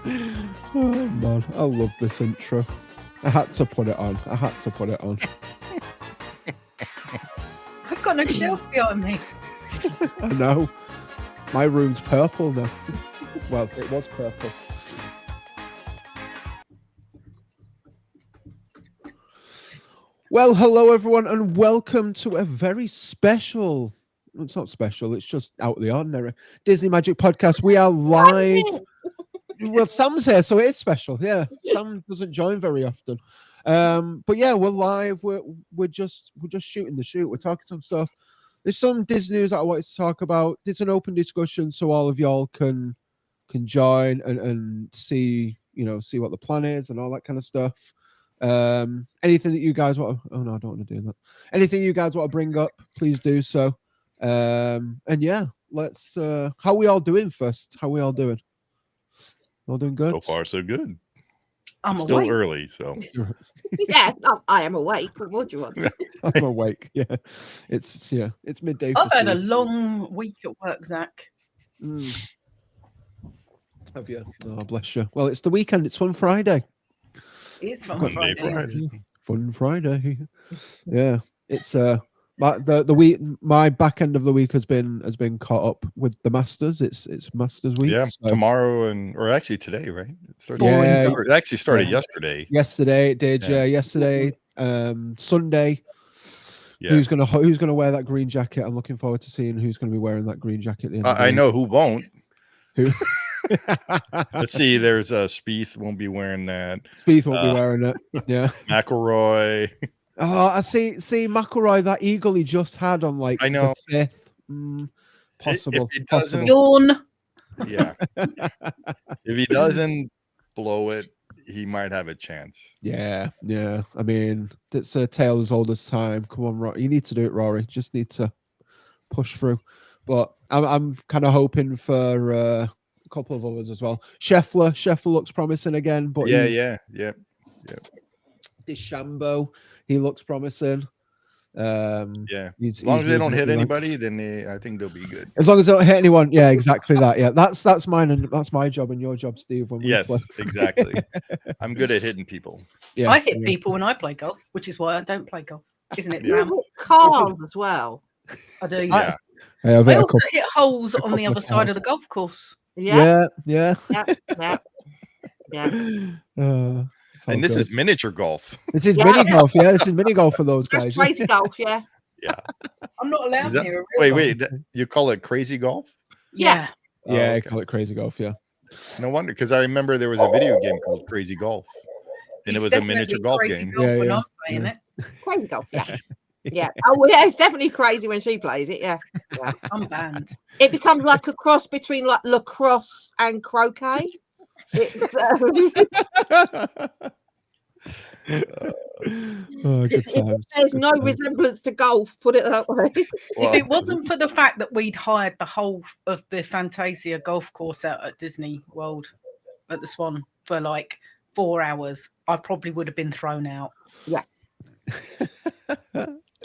Oh man, I love this intro. I had to put it on. I've got no shelf behind me. I know. My room's purple now. Well, it was purple. Well, hello everyone, and welcome to a very special. It's not special. It's just out of the ordinary. Disney Magic Podcast. We are live. Well, Sam's here, so it is special. Yeah, Sam doesn't join very often. But yeah, we're live. We're just shooting the shoot. We're talking some stuff. There's some Disney news that I wanted to talk about. It's an open discussion, so all of y'all can join and see what the plan is and all that kind of stuff. Anything that you guys want to, oh no, I don't want to do that. Anything you guys want to bring up, please do so. And yeah, let's how are we all doing first? How are we all doing? All doing good? So far, so good. I'm Still awake. early, so Yeah, I am awake. What do you want? I'm awake. Yeah, it's midday. I've for had a Steve. long week at work, Zach. Have you? Oh, bless you. Well, it's the weekend. It's Fun Friday. It's fun Monday, Fridays. Friday. Fun Friday. Yeah, it's the week. My back end of the week has been caught up with the Masters. It's Masters week. Yeah, so- tomorrow or actually today, right? It started. Yeah. It actually started Yeah. yesterday. Yesterday it did. Yeah. Yesterday. Sunday. Yeah, Who's gonna wear that green jacket? I'm looking forward to seeing who's gonna be wearing that green jacket. At the end of the I week. know who won't. Who. Let's see. There's Spieth won't be wearing that. Spieth won't be wearing it. Yeah. McElroy. Oh, I see McElroy, that eagle he just had on like I know. the 5th. Possible. If he doesn't, Yawn. yeah. If he doesn't blow it, he might have a chance. Yeah. I mean, it's a tale as old as time. Come on, Rory. You need to do it, Rory. Just need to push through. But I'm kind of hoping for a couple of others as well. Scheffler looks promising again, but Yeah. DeChambeau, he looks promising. Yeah. As As long as they don't hit reasonably anybody, then I think they'll be good. As long as they don't hit anyone, yeah, exactly that. Yeah, that's mine, and that's my job and your job, Steve. When we Yes, play. exactly. I'm good at hitting people. Yeah, I hit people when I play golf, which is why I don't play golf. Isn't it, Yeah. Sam? Cars as well. I do. Yeah. Yeah, I've I hit a also couple- hit holes a on couple the of other side times. of the golf course. Yeah. yeah. And this is miniature golf. this is Yeah. mini golf. Yeah, this is mini golf for those That's guys. crazy golf, yeah. Yeah. I'm not allowed Is that- near a real Wait. golf. You call it crazy golf? Yeah. Yeah, Oh, I okay. call it crazy golf. Yeah, No wonder, because I remember there was a video game called Crazy Golf, and It's it was a miniature definitely golf crazy game. golf when Yeah. I'm playing it. Crazy golf, yeah. Yeah. Oh, yeah, it's definitely crazy when she plays it, yeah. I'm banned. It becomes like a cross between like lacrosse and croquet. It's, oh, good times. there's good no times. resemblance to golf, put it that way. Well, If it wasn't for the fact that we'd hired the whole of the Fantasia golf course out at Disney World at the Swan for like 4 hours, I probably would have been thrown out.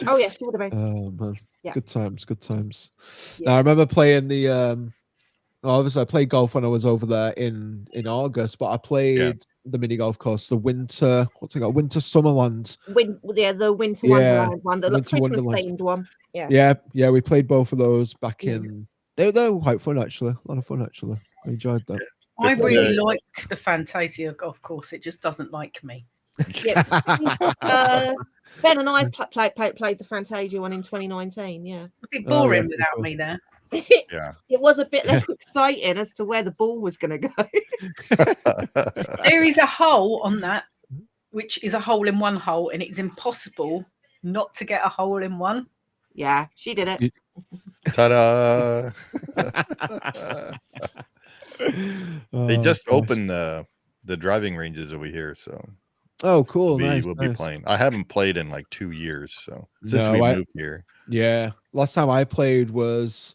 Oh, yeah, she would have been. Oh man, Yeah. good times. Yeah. Now, I remember playing the. Obviously, I played golf when I was over there in August, but I played the mini golf course, the winter. What's it called? Winter Summerland. The Winter Yeah, Wonderland one, the Winter Christmas Wonderland. themed one. Yeah, we played both of those back Yeah. in. They were quite fun actually. A lot of fun actually. I enjoyed that. I But, really like the Fantasia golf course. It just doesn't like me. Yeah. Ben and I played the Fantasia one in 2019, yeah. Was it Oh, boring yeah, without cool. me there? Yeah. It was a bit less exciting as to where the ball was going to go. There is a hole on that, which is a hole in one hole, and it's impossible not to get a hole in one. Yeah, she did it. Ta-da! They Oh, just gosh. opened the driving ranges over here, so Oh, cool. we'll Nice. be playing. I haven't played in like 2 years, so since No, we I- moved here. Yeah. Last time I played was,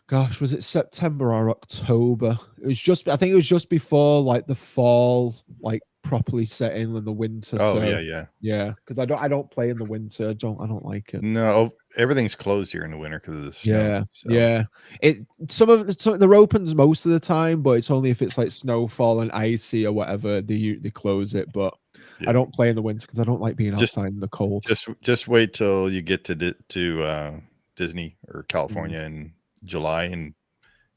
gosh, was it September or October? I think it was just before like the fall, like properly set in the winter. Oh so, yeah. yeah, because I don't play in the winter. I don't like it. No, everything's closed here in the winter because of the snow. Yeah, so. yeah. They're open most of the time, but it's only if it's like snowfall and icy or whatever they close it. But Yeah. I don't play in the winter because I don't like being outside in the cold. Just wait till you get to Disney or Mm. California in July and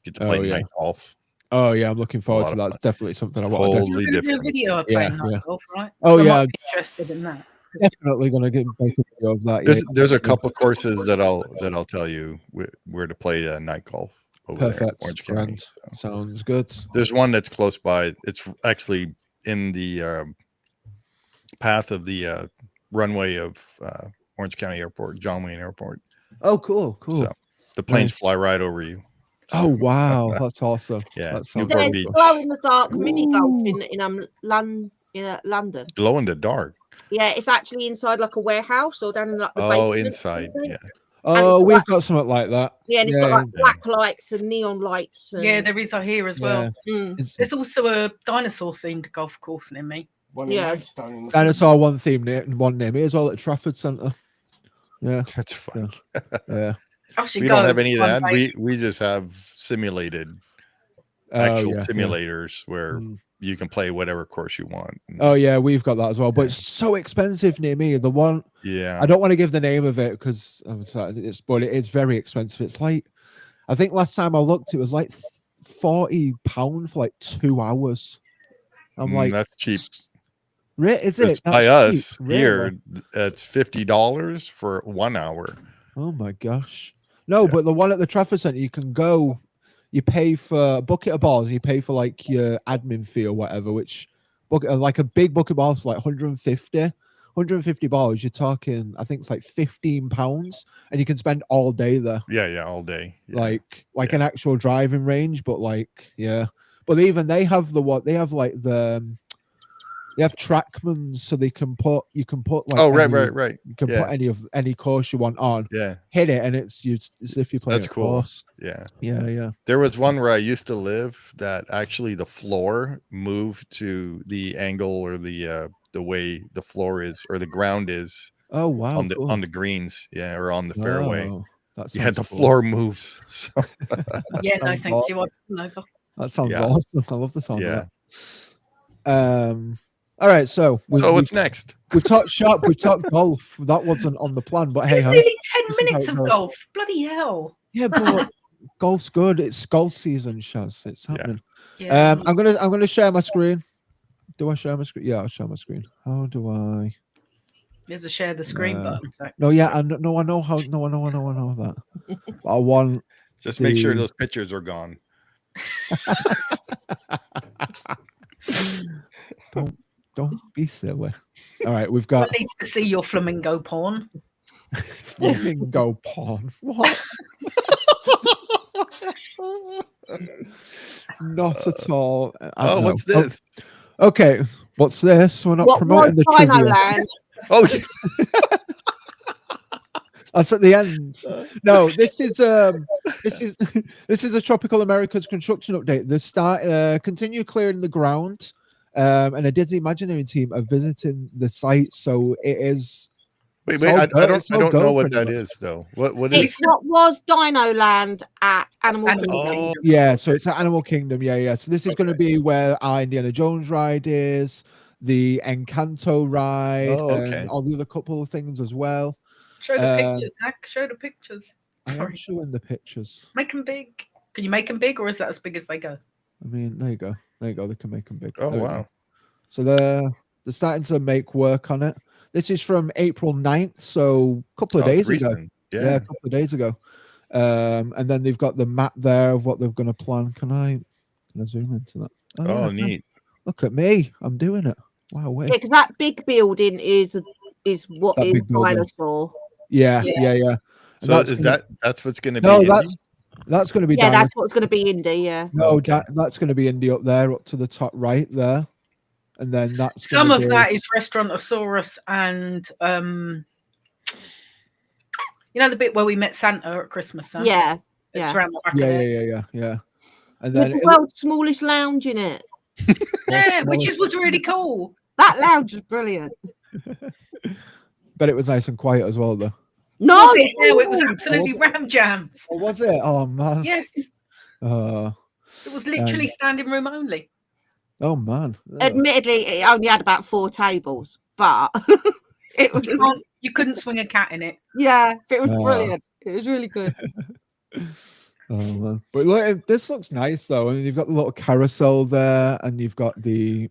get to play night golf. Oh yeah, I'm looking forward to of that. fun. It's definitely something I It's want to do. totally You're gonna do a different. video of Yeah, playing night yeah. golf, right? Oh, 'Cause I yeah. might be interested in that. Definitely gonna make a video of that. Yeah, There's a couple courses that I'll tell you where to play night golf over there in perfect. Orange County. Grand. So. Sounds good. There's one that's close by. It's actually in the path of the runway of Orange County Airport, John Wayne Airport. Oh, cool. So the planes Nice. fly right over you. Oh wow, that's awesome. Yeah, that sounds Newport There's Beach. glow in the dark mini golf Ooh. in London. Glow in the dark. Yeah, it's actually inside like a warehouse or down in like the Oh, basement or inside. something. Yeah. Oh, it's we've like- got something like that. Yeah, and it's got Yeah. like black lights and neon lights. And, Yeah, there is a here as well. Mm. It's There's also a dinosaur themed golf course near me. Yeah. dinosaur one near me as well at Trafford Centre. Yeah, That's fun. yeah. I should We go don't have any of one that. day. We just have simulated Oh, actual yeah, simulators where Mm. you can play whatever course you want. Oh yeah, we've got that as well. But it's so expensive near me. The one Yeah. I don't want to give the name of it because but it is very expensive. It's like I think last time I looked, it was like £40 for like 2 hours. I'm like, that's cheap. is It's it? by That's us cheap, here. really? It's $50 for 1 hour. Oh my gosh. No, Yeah. but the one at the Trafford Centre, you can go, you pay for a bucket of balls, and you pay for like your admin fee or whatever, which like a big bucket of balls is like 150 balls. You're talking, I think it's like £15, and you can spend all day there. Yeah, all day. Yeah. Like Yeah. an actual driving range, but like, yeah. But even they have they have like they have trackmans, so you can put like oh, right. you can Yeah. put any course you want on, Yeah, hit it, and it's as if you play That's a cool. course. yeah. Yeah. There was one where I used to live that actually the floor moved to the angle or the way the floor is or the ground is Oh wow, on the cool. on the greens, yeah, or on the fairway. Oh, that Yeah, sounds the cool. floor moves. So, Yeah, no, sounds thank you. No, but That sounds Yeah. awesome. I love the sound yeah. of that. All right, so So what's next? we've talked shop, we've talked golf. That wasn't on the plan, but hey, it's ho. nearly 10 This is minutes how of it goes. golf. Bloody hell. Yeah, but golf's good. It's golf season, Shaz. It's Yeah. happening. Yeah. I'm gonna share my screen. Do I share my screen? Yeah, I'll share my screen. How do I? There's a share the screen button. So. No, yeah, I know how. No, I know that. But I want. Just make sure the- those pictures are gone. Don't be silly. All right, we've got Who needs to see your flamingo porn? flamingo porn. What? Not at all. Oh, what's this? Okay, what's this? We're not What promoting was the trivia. Dino Land? Oh, yeah. That's at the end. No, this is this is a Tropical Americas construction update. The start continue clearing the ground, and a Disney Imagineering team are visiting the site. So it is. Wait, It's all I go- don't it's all know go what pretty that much. is though. What It's is? what was Dino Land at Animal Animal Kingdom. Kingdom. Yeah, so it's at Animal Kingdom. Yeah. So this is going to be where our Indiana Jones ride is, the Encanto ride, Oh, okay. and all the other couple of things as well. Show the Um, pictures, Zach. Show the pictures. I am Sorry. showing the pictures. Make them big. Can you make them big, or is that as big as they go? I mean, there you go. They can make them big. Oh There we go. wow. So they're starting to make work on it. This is from April 9th, so a couple of Oh, it's days ago. recent. Yeah, Yeah. a couple of days ago. And then they've got the map there of what they're going to plan. Can I zoom into that? Oh, yeah, neat. Look at me. I'm doing it. Wow, wait. Yeah, because that big building is what That is big building. Dinosaur. Yeah. And So that's that's what's going to be? no, Indy? that's going to be Yeah, down. that's what's going to be Indy. Yeah. No, Okay. that's going to be Indy up there, up to the top right there, and then that's Some gonna of be- that is Restaurantosaurus and you know the bit where we met Santa at Christmas. Huh? Yeah. It's Yeah. around the back Yeah. of there. And With then the world's smallest lounge in it. Yeah, which was really cool. That lounge was brilliant. Bet it was nice and quiet as well, though. No, Was it? No, it was absolutely Was ram jams. Or was it? Oh man. Yes, Uh, it was literally standing room only. oh man. admittedly, it only had about 4 tables, but it was You couldn't swing a cat in it. yeah, it was Oh. brilliant. It was really good. Oh man. But look, this looks nice though. I mean, you've got the little carousel there, and you've got the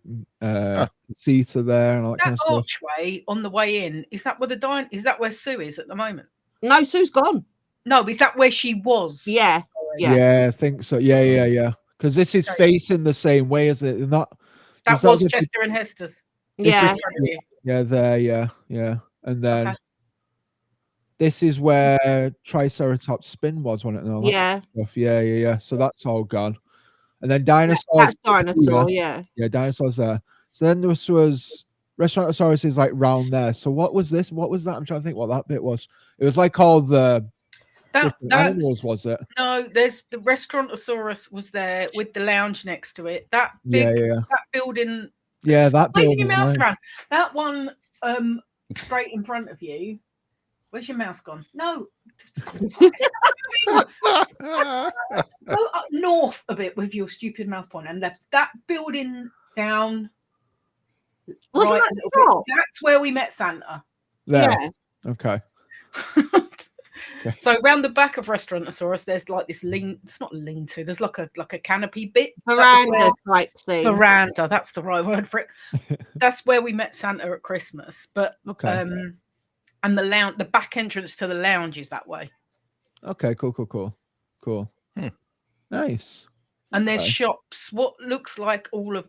seater there, and all that That kind of stuff. archway on the way in, is that where the is that where Sue is at the moment? No, Sue's gone. No, is that where she was? Yeah, Sorry. yeah. I think so. Yeah. Because this is Sorry. facing the same way, isn't it? Not. That it's not was as if Chester and Hester's. This Yeah. is- Yeah, there. Yeah. And then Okay. this is where Triceratops spin was, wasn't it? And all that Yeah. stuff. Yeah. So that's all gone. And then dinosaurs. That's dinosaur, yeah. Yeah, dinosaurs there. So then there was Restaurantosaurus is like round there. So what was this? What was that? I'm trying to think what that bit was. It was like all the different That's animals, was it? no. There's the Restaurantosaurus was there with the lounge next to it. That big Yeah. that building. Yeah, that Waving building. your mouse right. around. That one straight in front of you. Where's your mouse gone? No. Go up north a bit with your stupid mouse pointer and left. That building down. Wasn't right that a little the top? bit. That's where we met Santa. There. Yeah. Okay. So around the back of Restaurantosaurus, there's like this lean. It's not lean to. There's like a canopy bit. That's Veranda where- type thing. Veranda. That's the right word for it. That's where we met Santa at Christmas. But Okay. and the lounge, the back entrance to the lounge is that way. Okay. Cool. Hmm. Nice. And there's Okay. shops. What looks like all of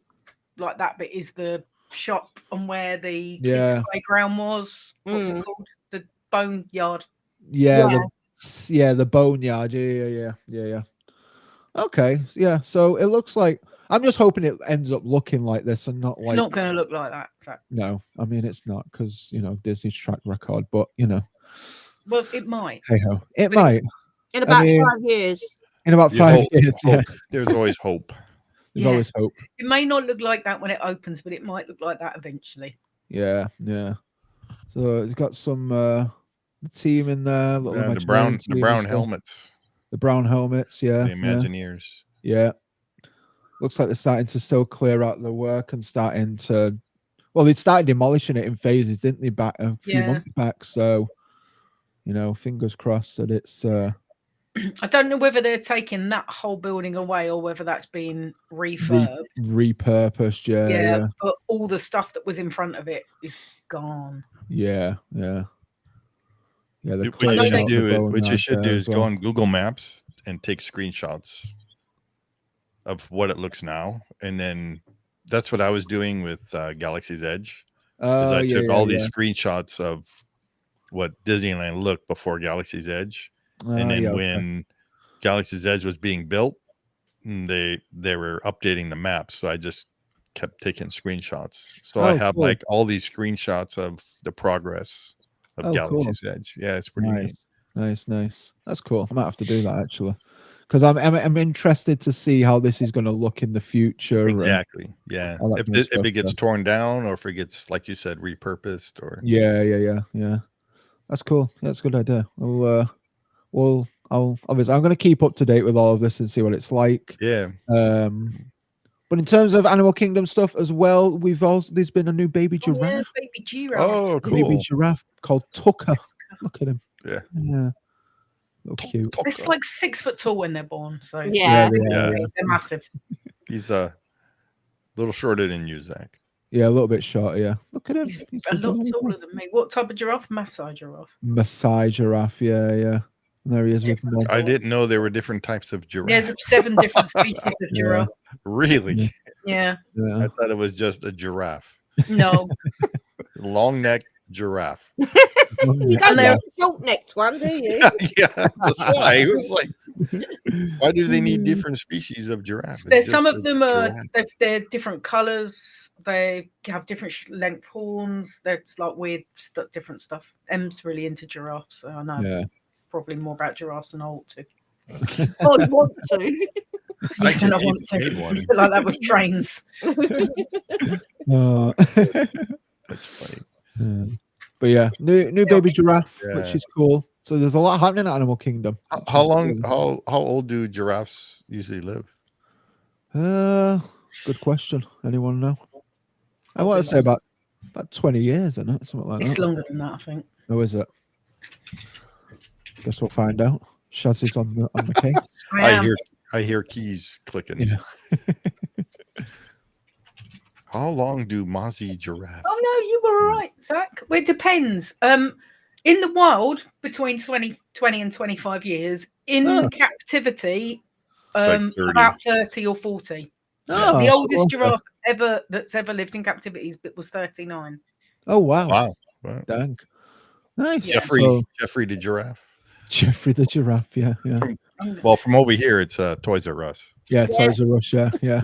like that bit is the shop and where the Yeah. kids' playground was. What's Mm. it called? The boneyard. Yeah. Yeah. The boneyard. Yeah. Okay. Yeah. So it looks like I'm just hoping it ends up looking like this and not It's like not going to look like that. So. no. I mean it's not because Disney's track record, but Well, it might. hey ho, it But might In about mean- 5 years. in about You 5 hope- years. Yeah, hope. There's always hope. there's Yeah. always hope. It may not look like that when it opens, but it might look like that eventually. Yeah. So it's got some team in there. Little Yeah, the Imagineering brown team and brown stuff. helmets, The brown helmets. Yeah. the Imagineers. Yeah. Looks like they're starting to still clear out the work and starting to. Well, they started demolishing it in phases, didn't they? Back a few Yeah. months back. So, fingers crossed that it's. I don't know whether they're taking that whole building away or whether that's being refurbed. repurposed. Yeah. But all the stuff that was in front of it is gone. Yeah. They're What you clearing know should out the do, bone what you out should do there is as go well. on Google Maps and take screenshots of what it looks now, and then that's what I was doing with Galaxy's Edge. Is Oh, I took all these screenshots of what Disneyland looked before Galaxy's Edge, and then when Galaxy's Edge was being built, they were updating the maps, so I just kept taking screenshots. So I Oh, have cool. like all these screenshots of the progress of Oh, cool. Galaxy's Edge. Yeah, it's pretty neat. Nice. That's cool. I might have to do that actually, because I'm interested to see how this is going to look in the future. and- Exactly. Yeah. all that If kind of if stuff, it gets so. torn down, or if it gets, like you said, repurposed, or Yeah. That's cool. That's a good idea. I'll obviously I'm going to keep up to date with all of this and see what it's like. yeah. But in terms of Animal Kingdom stuff as well, there's been a new baby Oh, giraffe. yeah, baby giraffe. Oh, Baby cool. giraffe called Tucker. Look at him. Yeah. Look cute. It's like 6 foot tall when they're born, so Yeah. they are, Yeah. yeah. they're massive. He's a little shorter than you, Zach. Yeah, a little bit shorter. Yeah, look at him. He's He's a lot adorable. taller than me. What type of giraffe? Maasai giraffe. Maasai giraffe. Yeah. And there he is with Different. Mom. I didn't know there were different types of giraffe. There's 7 different species of Yeah. giraffe. Really? Yeah. Yeah. I thought it was just a giraffe. No. Long neck giraffe. You don't And have they're- a short necked one, do you? Yeah, that's why. It was like, why do they need different species of giraffe? It's There's just some a of them are giraffe. they're different colors. They have different length horns. There's like weird different stuff. Em's really into giraffes, so I know Yeah. probably more about giraffes than I ought to. Oh, you want to? I Yeah, and I actually want to. made one. Like that with trains. That's funny. But yeah, new baby giraffe, Yeah. which is cool. So there's a lot happening at Animal Kingdom. How long? How old do giraffes usually live? Good question. Anyone know? I Probably want to say about 20 years, isn't it? Something like It's that. longer than that, I think. Oh, is it? Guess we'll find out. Shaz is on the case. I hear keys clicking. Yeah. How long do Mozzie giraffes? Oh no, you were all right, Zach. Well, it depends. In the wild, between 20 and 25 years. In captivity, It's like 30. about 30 or 40. Oh, The oldest okay. giraffe that's ever lived in captivity was 39. Oh wow. Wow. Dang. Nice. Yeah. Jeffrey the giraffe. Jeffrey the giraffe. Yeah. Well, from over here, it's Toys R Us. Yeah. Toys R Us. Yeah. Yeah.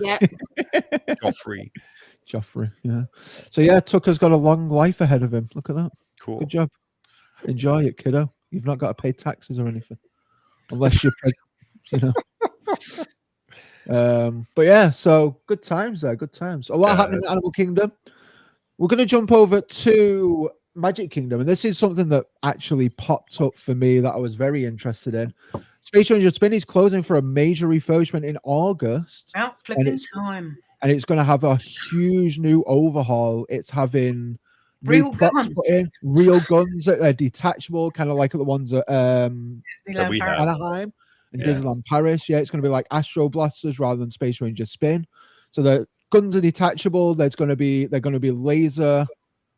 Jeffrey. Joffrey. Yeah. So yeah, Tucker's got a long life ahead of him. Look at that. Cool. Good job. Enjoy it, kiddo. You've not got to pay taxes or anything, unless you're, But yeah, so good times there. Good times. A lot happening at Animal Kingdom. We're going to jump over to Magic Kingdom, and this is something that actually popped up for me that I was very interested in. Space Ranger Spin is closing for a major refurbishment in August. Out flipping time. And it's going to have a huge new overhaul. It's having Real guns. Real guns that are detachable, kind of like the ones at Disneyland Paris. Anaheim and Disneyland Paris. Yeah, it's going to be like Astro Blasters rather than Space Ranger Spin. So the guns are detachable. They're going to be laser.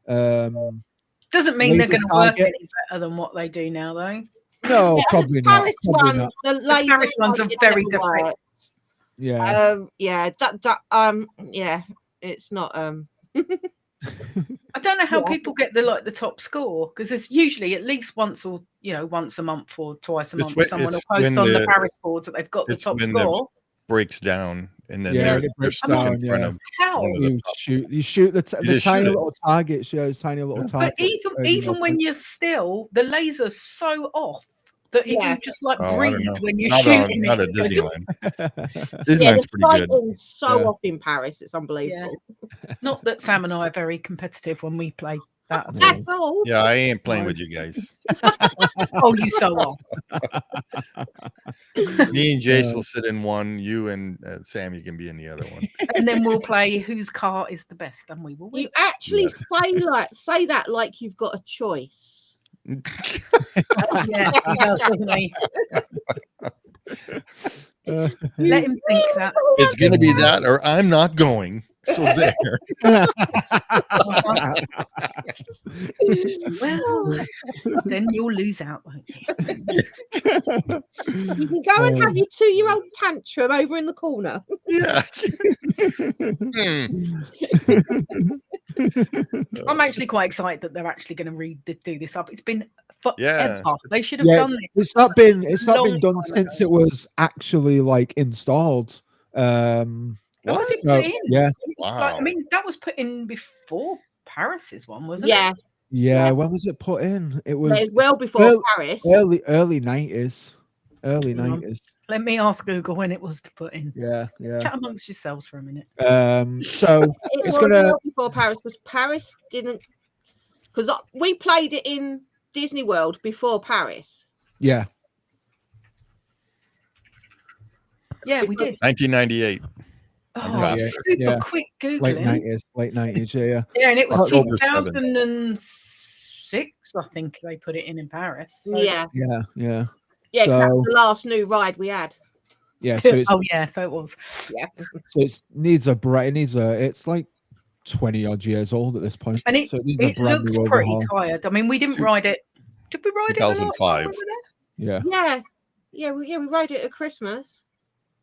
Doesn't mean they're going to work any better than what they do now, though. No, probably not. Paris Probably one, not. the Paris ones are very different. Yeah. Yeah. It's not. I don't know how people get the top score, because there's usually at least once a month or twice a month someone will post on the Paris boards that they've got the top score. Breaks down and then it they're breaks stuck down, in front of how you shoot the tiny little target shows tiny little target. But even when you're still, the laser's so off that if you just breathe when you're shooting not it, at Disneyland. Disneyland's pretty good. So off in Paris, it's unbelievable. Yeah. Not that Sam and I are very competitive when we play that. That's all. Yeah, I ain't playing with you guys. Oh, you so are. Me and Jace will sit in one. You and Sam, you can be in the other one. And then we'll play whose car is the best, and we will win. You actually say that like you've got a choice. Yeah, he does, doesn't he? Let him think that. It's going to be that, or I'm not going. So there. Well, then you'll lose out, won't you? You can go and have your 2-year-old tantrum over in the corner. Yeah. I'm actually quite excited that they're actually going to do this up. It's been forever. Yeah. They should have done this. It's not been done since it was actually installed. When was it put in? Yeah. Wow. I mean, that was put in before Paris's one, wasn't it? Yeah. When was it put in? It was well before Paris. Early 90s. Early 90s. Let me ask Google when it was to put in. Yeah. Chat amongst yourselves for a minute. So it's well before Paris, because Paris didn't, because we played it in Disney World before Paris. Yeah. Yeah, we did. 1998. Oh, super quick Googling. Late 90s, yeah. Yeah, and it was October 2006, I think they put it in Paris. So. Yeah, so, the last new ride we had. Yeah, so it's, so it was. Yeah. So it needs it's like 20 odd years old at this point. And it looks pretty tired. I mean, we didn't ride it. Did we ride 2005. it? 2005. Yeah, we rode it at Christmas.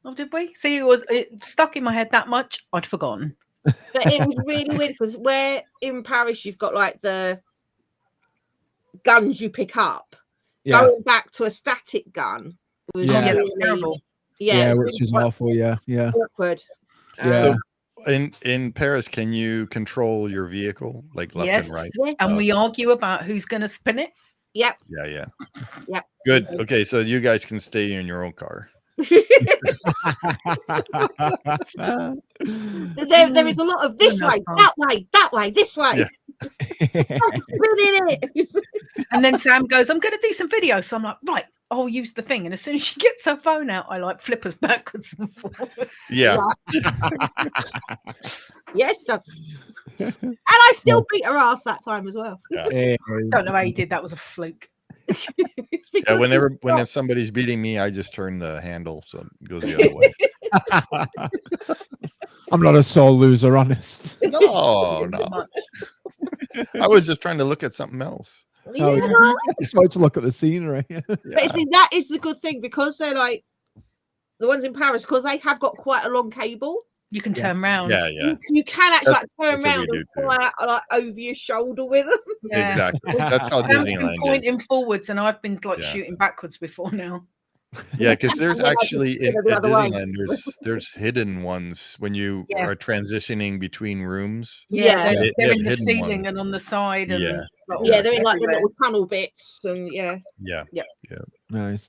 Oh, did we? See, it stuck in my head that much, I'd forgotten. But it was really weird, because where in Paris you've got the guns you pick up, going back to a static gun was that was terrible. Yeah, which is awful. Yeah. Awkward. So in Paris, can you control your vehicle left and right? Yes. And we argue about who's going to spin it. Yep. Yeah. Yep. Good. Okay, so you guys can stay in your own car. There is a lot of this way, that way, this way. Yeah. And then Sam goes, I'm going to do some videos. So I'm like, right, I'll use the thing. And as soon as she gets her phone out, I like flip us backwards and forwards. Yeah. Yes, she does. And I still beat her ass that time as well. Don't know how you did. That was a fluke. Yeah, whenever somebody's beating me, I just turn the handle so it goes the other way. I'm not a sore loser, honest. No. I was just trying to look at something else. Oh, Yeah. you're supposed to look at the scenery. But see, that is the good thing, because they're like the ones in Paris, because they have got quite a long cable. You can turn round. Yeah. You can actually turn that's what around we and do, too. fly out, over your shoulder with them. Yeah. Exactly. That's how Sam's been Disneyland is. pointing forwards, and I've been like Yeah. shooting backwards before now. Yeah, because there's And then I just actually spin it the at other way. Disneyland there's hidden ones when you Yeah. are transitioning between rooms. Yeah. they're, They they're have in the hidden ceiling ones. and on the side. And Yeah. Yeah, they're in like the everywhere. little tunnel bits, and yeah. Yeah. Nice.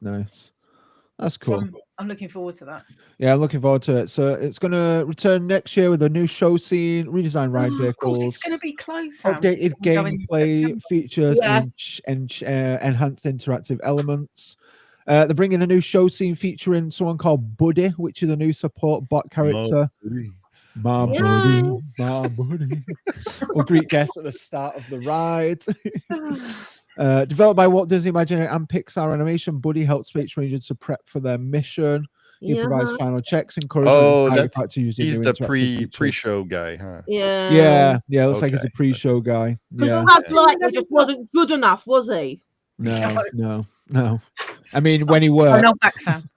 That's So cool. I'm looking forward to that. Yeah, I'm looking forward to it. So it's going to return next year with a new show scene, redesigned ride Of course, vehicles, it's going to be close. Sam. updated We're going in gameplay September. features, Yeah. and enhanced interactive elements. They're bringing a new show scene featuring someone called Buddy, which is a new support bot character. My buddy. Or Greek guest at the start of the ride. Developed by Walt Disney Imagineering and Pixar Animation, Buddy helps Space Rangers to prep for their mission. He provides final checks, encouraging to use He's new the interactive features. pre-show guy, huh? Yeah. Yeah, looks like he's a Okay. pre-show guy. Because Yeah. Buzz Lightyear just wasn't good enough, was he? No. I mean, when he Oh, worked. no, back, Sam.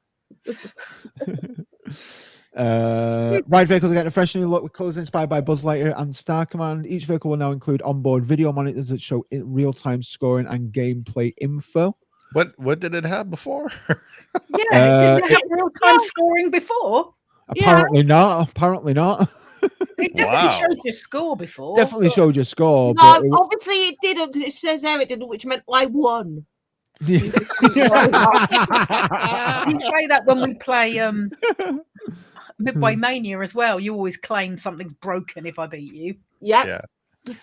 Ride vehicles are getting a fresh new look with colours inspired by Buzz Lightyear and Star Command. Each vehicle will now include onboard video monitors that show real-time scoring and gameplay info. What did it have before? Yeah, didn't it have real-time scoring before? Apparently not. It definitely Wow. showed your score before. Definitely but- showed your score. No, But obviously it didn't, because it says there it didn't, which meant I won. You say that when we play Midway Mania as well. You always claim something's broken if I beat you. Yep.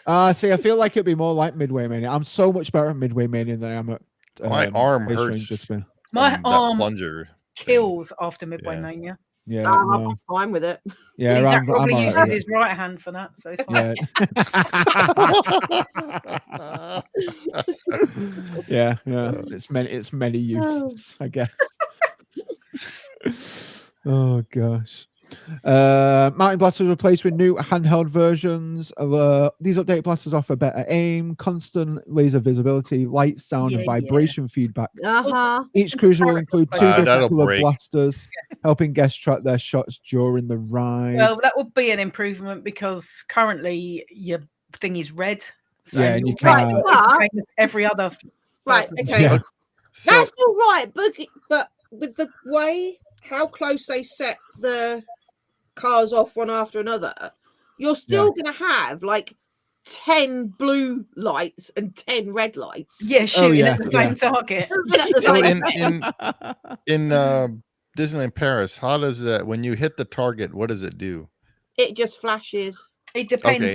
Yeah. See, I feel like it'd be more like Midway Mania. I'm so much better at Midway Mania than I am at My arm Space hurts. Ranger Spin. My from that arm plunger. kills after Midway Yeah. Mania. Yeah, I'm no. fine with it. Yeah, Zach I'm probably alright uses with his right hand for that, so it's fine. it. Yeah, it's many uses, I guess. Oh gosh. Mountain blasters replaced with new handheld versions. These updated blasters offer better aim, constant laser visibility, light, sound, and Yeah, yeah. vibration feedback. Uh-huh. Each cruiser will include two that'll different colour break. blasters, helping guests track their shots during the ride. Well, that would be an improvement because currently your thing is red. So Yeah, and you your can't- red is the same as every other. Right, person. okay. Yeah. So, That's all right, but with the way how close they set the cars off one after another, you're still going to have like 10 blue lights and 10 red lights. Yeah, shooting yeah, at the yeah. same target. Moving at the so same in Disneyland Paris, how does that when you hit the target, what does it do? it just flashes. It depends. Okay.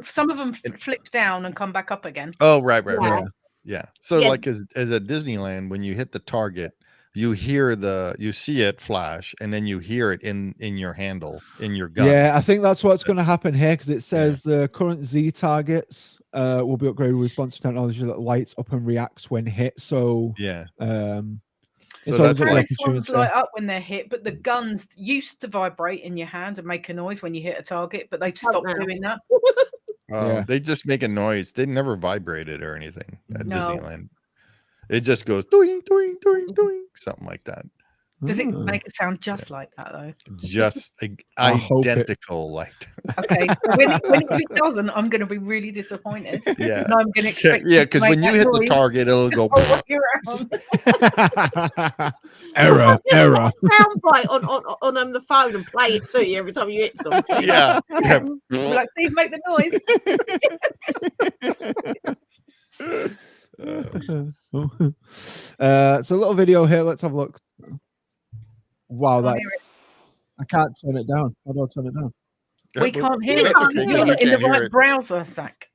Some of them flip down and come back up again. Oh, right. Yeah. Yeah. So Yeah. like as at Disneyland, when you hit the target, you see it flash, and then you hear it in your handle, in your gun. Yeah, I think that's what's going to happen here because it says the current Z targets will be upgraded with responsive technology that lights up and reacts when hit. So, Yeah. it's So always that's got the like- These ones opportunity. light up when they're hit, but the guns used to vibrate in your hand and make a noise when you hit a target, but they've stopped now. doing that. Yeah. They just make a noise. They never vibrated or anything at No. Disneyland. It just goes doing, doing, doing, doing, something like that. Does it Oh. make it sound just like that though? Just I hope it- identical, like that. Okay, so when it doesn't, I'm going to be really disappointed. Yeah. And I'm going to expect. Yeah, you to because make when you that hit the noise target, it'll go. all the way around. Error. Just put a soundbite on the phone and play it to you every time you hit something. Yeah. Yeah. Be like, Steve, make the noise. So a little video here. Let's have a look. Wow, Can't that hear it. I can't turn it down. How do I turn it down? We can't hear That's it. okay. You're You not in the can't hear right it. browser, Zach.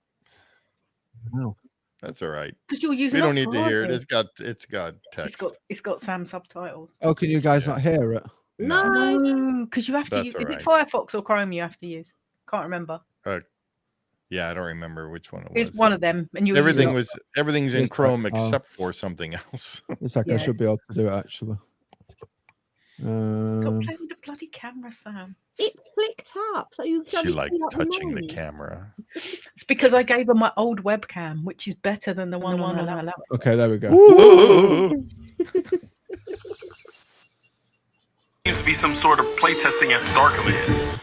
Wow. That's all right. Because you're using. We don't need Opera, to hear it. aren't you? It's got text. It's got Sam subtitles. Oh, can you guys Yeah. not hear it? No. No, because you have to That's use. all Is it right. Firefox or Chrome you have to use? Can't remember. Yeah, I don't remember which one it was. It's one of them, and you. Everything's in Yes, Chrome but, except for something else. It's like I should Yes. be able to do it actually. Stop playing with the bloody camera, Sam. It flicked up, so you She suddenly likes clean up touching the mine. camera. It's because I gave her my old webcam, which is better than the one on her laptop. Okay, there we go. Woo! Seems to be some sort of playtesting at Starkland.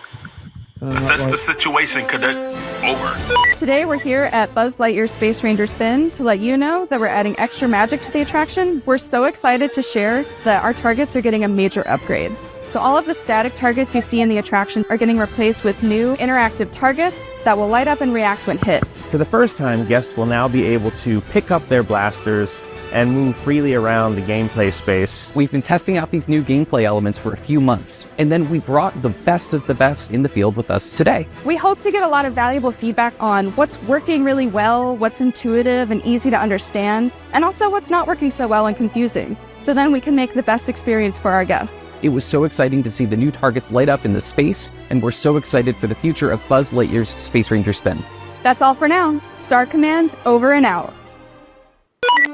Assess the situation, Cadet. Over. Today we're here at Buzz Lightyear Space Ranger Spin to let you know that we're adding extra magic to the attraction. We're so excited to share that our targets are getting a major upgrade. So all of the static targets you see in the attraction are getting replaced with new interactive targets that will light up and react when hit. For the first time, guests will now be able to pick up their blasters and move freely around the gameplay space. We've been testing out these new gameplay elements for a few months, and then we brought the best of the best in the field with us today. We hope to get a lot of valuable feedback on what's working really well, what's intuitive and easy to understand, and also what's not working so well and confusing. So then we can make the best experience for our guests. It was so exciting to see the new targets light up in the space, and we're so excited for the future of Buzz Lightyear's Space Ranger Spin. That's all for now. Star Command, over and out.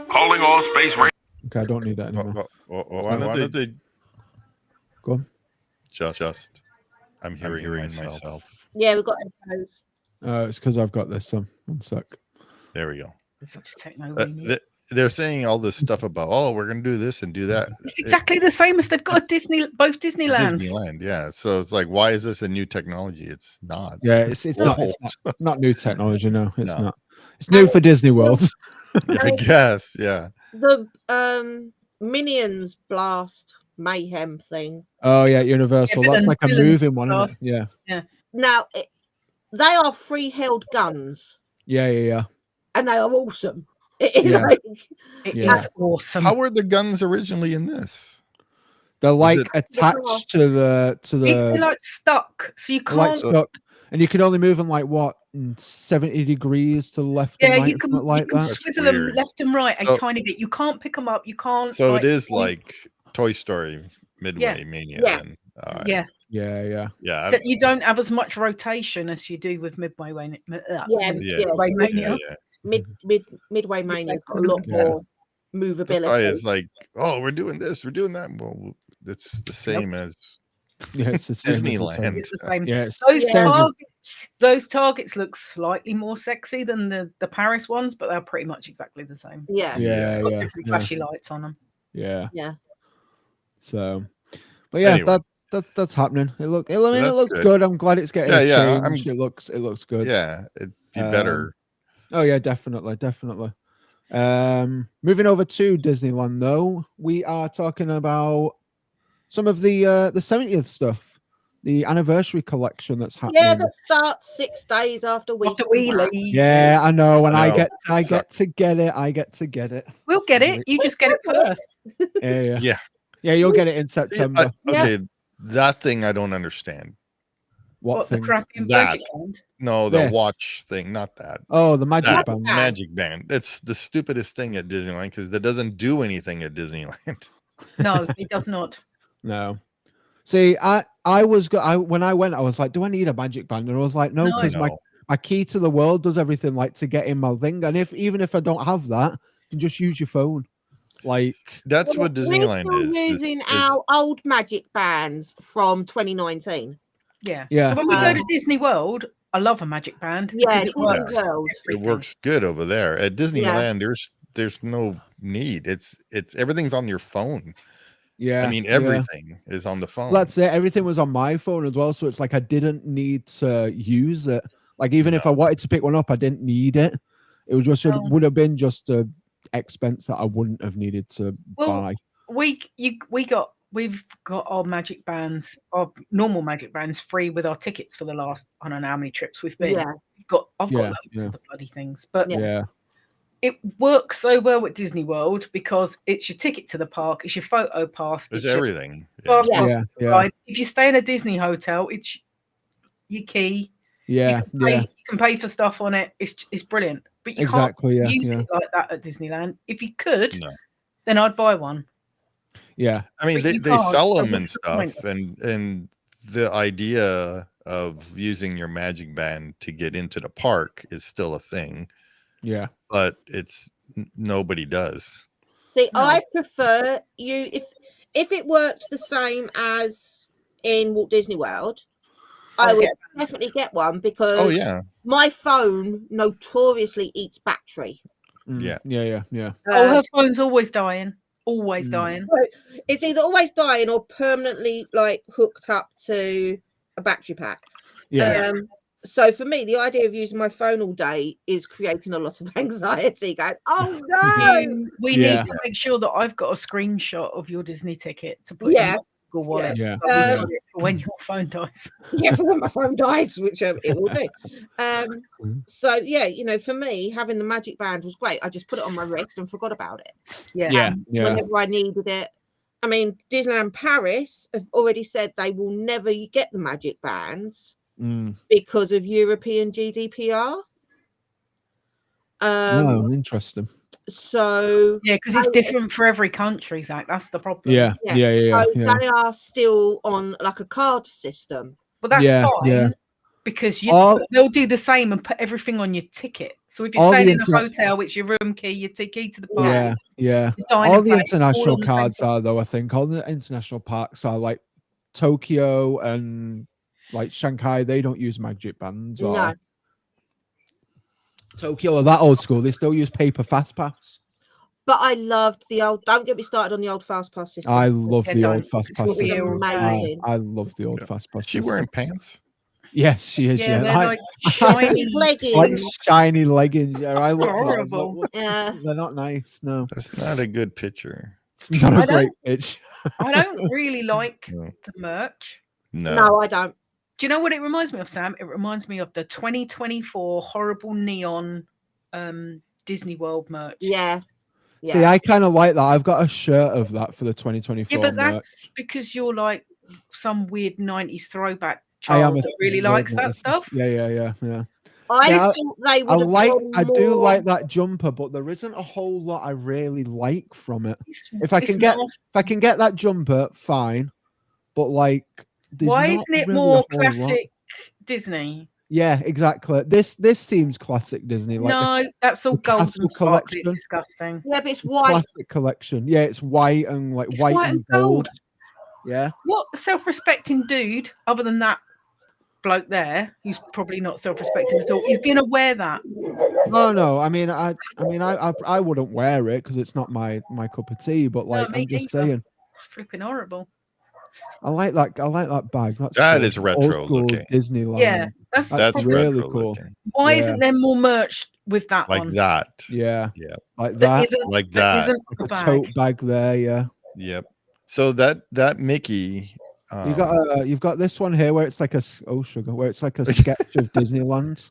Calling all Space Rangers. Okay, I don't need that anymore. Why don't they Go on. just I'm hearing myself. Yeah, we've got echoes. It's because I've got this. One sec. There we go. It's such a techno. we need. They're saying all this stuff about, oh, we're going to do this and do that. It's exactly the same as they've got at both Disneylands. Disneyland, yeah. So it's like, why is this a new technology? It's not. Yeah, it's not, old. it's not new technology. No, it's No. not. It's new for Disney World. I guess, yeah. The Minions Blast Mayhem thing. Oh yeah, Universal. Yeah, That's like a villain moving one, isn't blast. it? Yeah. Now, they are free-held guns, Yeah. and they are awesome. It is Yeah. like It Yeah. is awesome. How were the guns originally in this? They're like it- attached to the They're like stuck, so you they're like can't. stuck, and you can only move them like what 70 degrees to the left and Yeah, right, you can, something like you can that. That's swizzle them weird. left and right a So- tiny bit. You can't pick them up. You can't. So like, it is like Toy Story Midway Mania. Yeah. Then. Yeah, Yeah. Yeah. except you don't have as much rotation as you do with Midway. yeah, Midway Mania. Midway Mania's got a lot Yeah. more That's why movability. it's like, oh, we're doing this, we're doing that. Well, it's the same as Yeah, it's the same as the Disneyland. same. It's the same. Yeah, it's Those same as- those targets look slightly more sexy than the Paris ones, but they're pretty much exactly the same. Yeah. yeah, Got yeah, different yeah, flashy lights on them. yeah. Yeah. So, but yeah, Anyway. that's happening. It looks good. good. I'm glad it's getting Yeah, changed. It looks good. yeah, it'd be better. Oh yeah, definitely. Moving over to Disneyland though, we are talking about some of the 70th stuff, the anniversary collection that's happening. Yeah, that starts 6 days after we After we come back. leave, Yeah, I know. When I No, get sucks. to get it, I get to get it. we'll get it. You just get it first. Yeah. Yeah. You'll get it in See, September. okay, that thing I don't understand. What The thing? crappy That. Magic Band. No, the Yeah. watch thing, not that. Oh, the magic That band. magic band. It's the stupidest thing at Disneyland because it doesn't do anything at Disneyland. No, it does not. No. See, when I went, I was like, do I need a magic band? And I was like, no, No. because my key to the world does everything like to get in my thing. And even if I don't have that, you can just use your phone. Like, That's what Disneyland We're still is. using our old magic bands from 2019. Yeah. Yeah. So when we go to Disney World, I love a magic band. Yeah, because Disney it works. World. It works good over there. At Disneyland, there's no need. It's everything's on your phone. yeah. I mean, yeah. everything is on the phone. Well, that's it. Everything was on my phone as well. So it's like I didn't need to use it. Like, even if I wanted to pick one up, I didn't need it. It was just No. would have been just a expense that I wouldn't have needed to Well, buy. We've got our magic bands, our normal magic bands, free with our tickets for the last I don't know how many trips we've been. Yeah. I've got Yeah, loads yeah. of the bloody things, but Yeah. Yeah. it works so well at Disney World because it's your ticket to the park, it's your photo pass, It's your everything. fast pass Yeah, to the yeah. ride. If you stay in a Disney hotel, it's your key. Yeah, You can pay for stuff on it. It's brilliant. But you Exactly, yeah, can't use yeah. it like that at Disneyland. If you could, No. then I'd buy one. yeah. I mean, But you they can't, sell so them and what's the point? stuff, and the idea of using your magic band to get into the park is still a thing, Yeah. but it's nobody does. See, No. I prefer you if it worked the same as in Walt Disney World, I I'll would get definitely get one because Oh yeah, my phone notoriously eats battery. Yeah. Yeah. Oh, her phone's always dying. Always Mm. dying. It's either always dying or permanently like hooked up to a battery pack. Yeah. So for me, the idea of using my phone all day is creating a lot of anxiety. Going, oh no! We Yeah. need to make sure that I've got a screenshot of your Disney ticket to put Yeah. in Google Wallet. Yeah. So we Yeah. got it for when your phone dies. Yeah, for when my phone dies, which it will do. So yeah, you know, for me, having the magic band was great. I just put it on my wrist and forgot about it. Yeah. Whenever I needed it. I mean, Disneyland Paris have already said they will never get the magic bands Mm. because of European GDPR. Oh, interesting. So Yeah, because it's different for every country, Zach. That's the problem. Yeah. Yeah. Yeah. so they are still on like a card system. But that's Yeah, fine yeah. because All- they'll do the same and put everything on your ticket. So if you're all the staying in a internet- hotel, it's your room key, your key to the park. Yeah. the dining All the place, all international on the same cards place. are though. I think all the international parks are like Tokyo and like Shanghai. They don't use magic bands. Or No. Tokyo are that old school. They still use paper fast pass. But I loved the old. Don't get me started on the old fast pass system. I love Yeah, the don't. old fast It's pass. really system. amazing. I love the old fast pass. Is she system. wearing pants? Yes, she is. Yeah, Yeah, they're like, like shiny. leggings. like shiny leggings. Yeah, I looked at that, I was like, Horrible. "What? Yeah. They're not nice. No, That's not a good picture. it's not I a great pitch. I don't really like No. the merch. No. No, I don't. Do you know what it reminds me of, Sam? It reminds me of the 2024 horrible neon Disney World merch. Yeah. Yeah. See, I kind of like that. I've got a shirt of that for the 2024. Yeah, but merch. that's because you're like some weird 90s throwback I am child a that really very likes that nice- stuff. Yeah. I Yeah, thought they I would have like. gone I do more- like that jumper, but there isn't a whole lot I really like from it. If I It's can get, not- if I can get that jumper, fine. But like, there's why not isn't it really a more whole lot. classic Disney? Yeah, exactly. This seems classic Disney. Like the No, that's all the gold Castle and sparkly. It's collection. disgusting. Yeah, but it's white. classic collection. Yeah, it's white and like It's white, white and and gold. gold. Yeah. What self-respecting dude, other than that bloke there, who's probably not self-respecting at all, is gonna wear that? No. I mean, I wouldn't wear it because it's not my cup of tea. But like, me I'm just neither. saying, Flipping horrible. I like that. I like that bag. That's That cool. is retro Old school looking. Disneyland. Yeah, that's That's That's really retro cool. looking. why yeah. isn't there more merch with that Like on? that. Yeah. Yeah. Like That that. isn't Like that that. isn't Like a a bag. tote bag there. Yeah. Yep. So that Mickey. You've got this one here where it's like where it's like a sketch of Disneyland.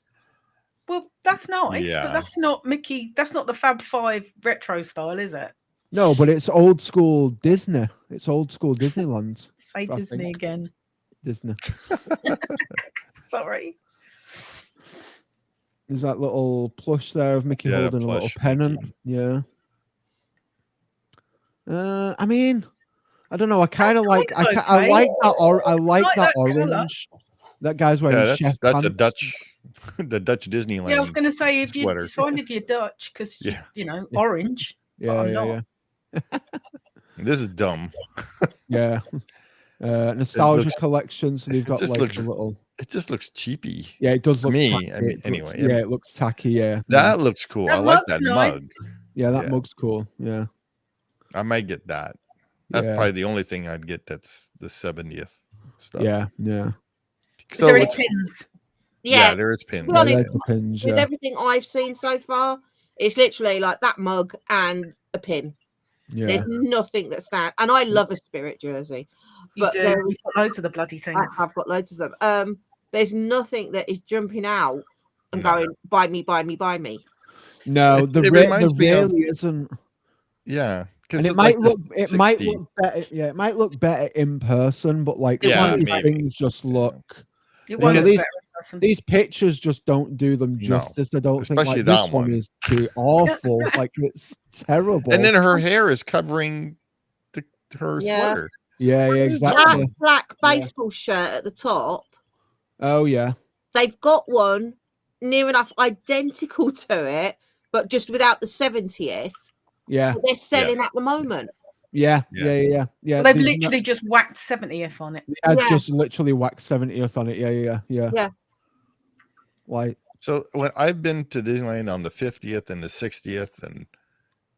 Well, that's nice, Yeah. but that's not Mickey. That's not the Fab Five retro style, is it? No, but it's old school Disney. It's old school Disneyland. Say I Disney think. again. Disney. Sorry. There's that little plush there of Mickey Yeah, holding a little plush pennant. Mickey. Yeah. I mean, I don't know. I kind of like. I okay. like that. I like like that that colour. orange. That guy's wearing Yeah, chef that's a pants. Dutch, the Dutch Disneyland. Yeah, I was going to say if you sweater. it's fine if you're Dutch because Yeah. you know orange. Yeah, I'm yeah, not. This is dumb. yeah. Nostalgia looks- collection. So they've it got just like looks a little. It just looks cheapy. Yeah, it does to look. me, tacky. I mean, It looks- anyway, yeah, it looks tacky. Yeah. That looks cool. That I like mug's that nice. mug. Yeah, that yeah. mug's cool. Yeah. I might get that. That's Yeah. probably the only thing I'd get that's the 70th stuff. Yeah. Yeah. Is So there any it's- pins? yeah, Yeah, there is pins. be Yeah, honest, there's the pins. with Yeah. everything I've seen so far, it's literally like that mug and a pin. Yeah. There's nothing that stands. And I love a Spirit jersey. You But do. there- We've got loads of the bloody things. I've got loads of them. There's nothing that is jumping out and No. going, buy me, buy me, buy me. No, It there reminds me of- really isn't. Yeah. And it might look better. Yeah, it might look better in person, but like Yeah, some of these maybe. things just look. It Well, won't these- look better in person. These pictures just don't do them No, justice. I don't think especially like this that one. is too awful. Like it's terrible. And then her hair is covering her Yeah. sweater. yeah, Black, exactly. black Yeah. baseball shirt at the top. Oh yeah, They've got one near enough identical to it, but just without the 70th. yeah, That they're selling at the moment. yeah. Yeah. Well, they've there's no- literally just whacked 70th on it. I'd Yeah. just literally whacked 70th on it. Yeah. Yeah. Like So when I've been to Disneyland on the 50th and the 60th, and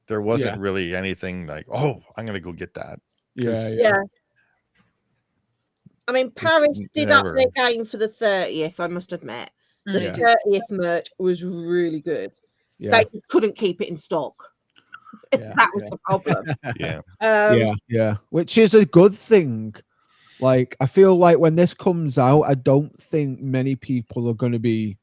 there wasn't Yeah. really anything like, oh, I'm gonna go get that. yeah. Yeah. I mean, Paris did up never- their game for the 30th, I must admit. The Mm. 30th merch was really good. Yeah. They just couldn't keep it in stock. Yeah, That was the problem. Yeah. Yeah. Which is a good thing. Like, I feel like when this comes out, I don't think many people are going to be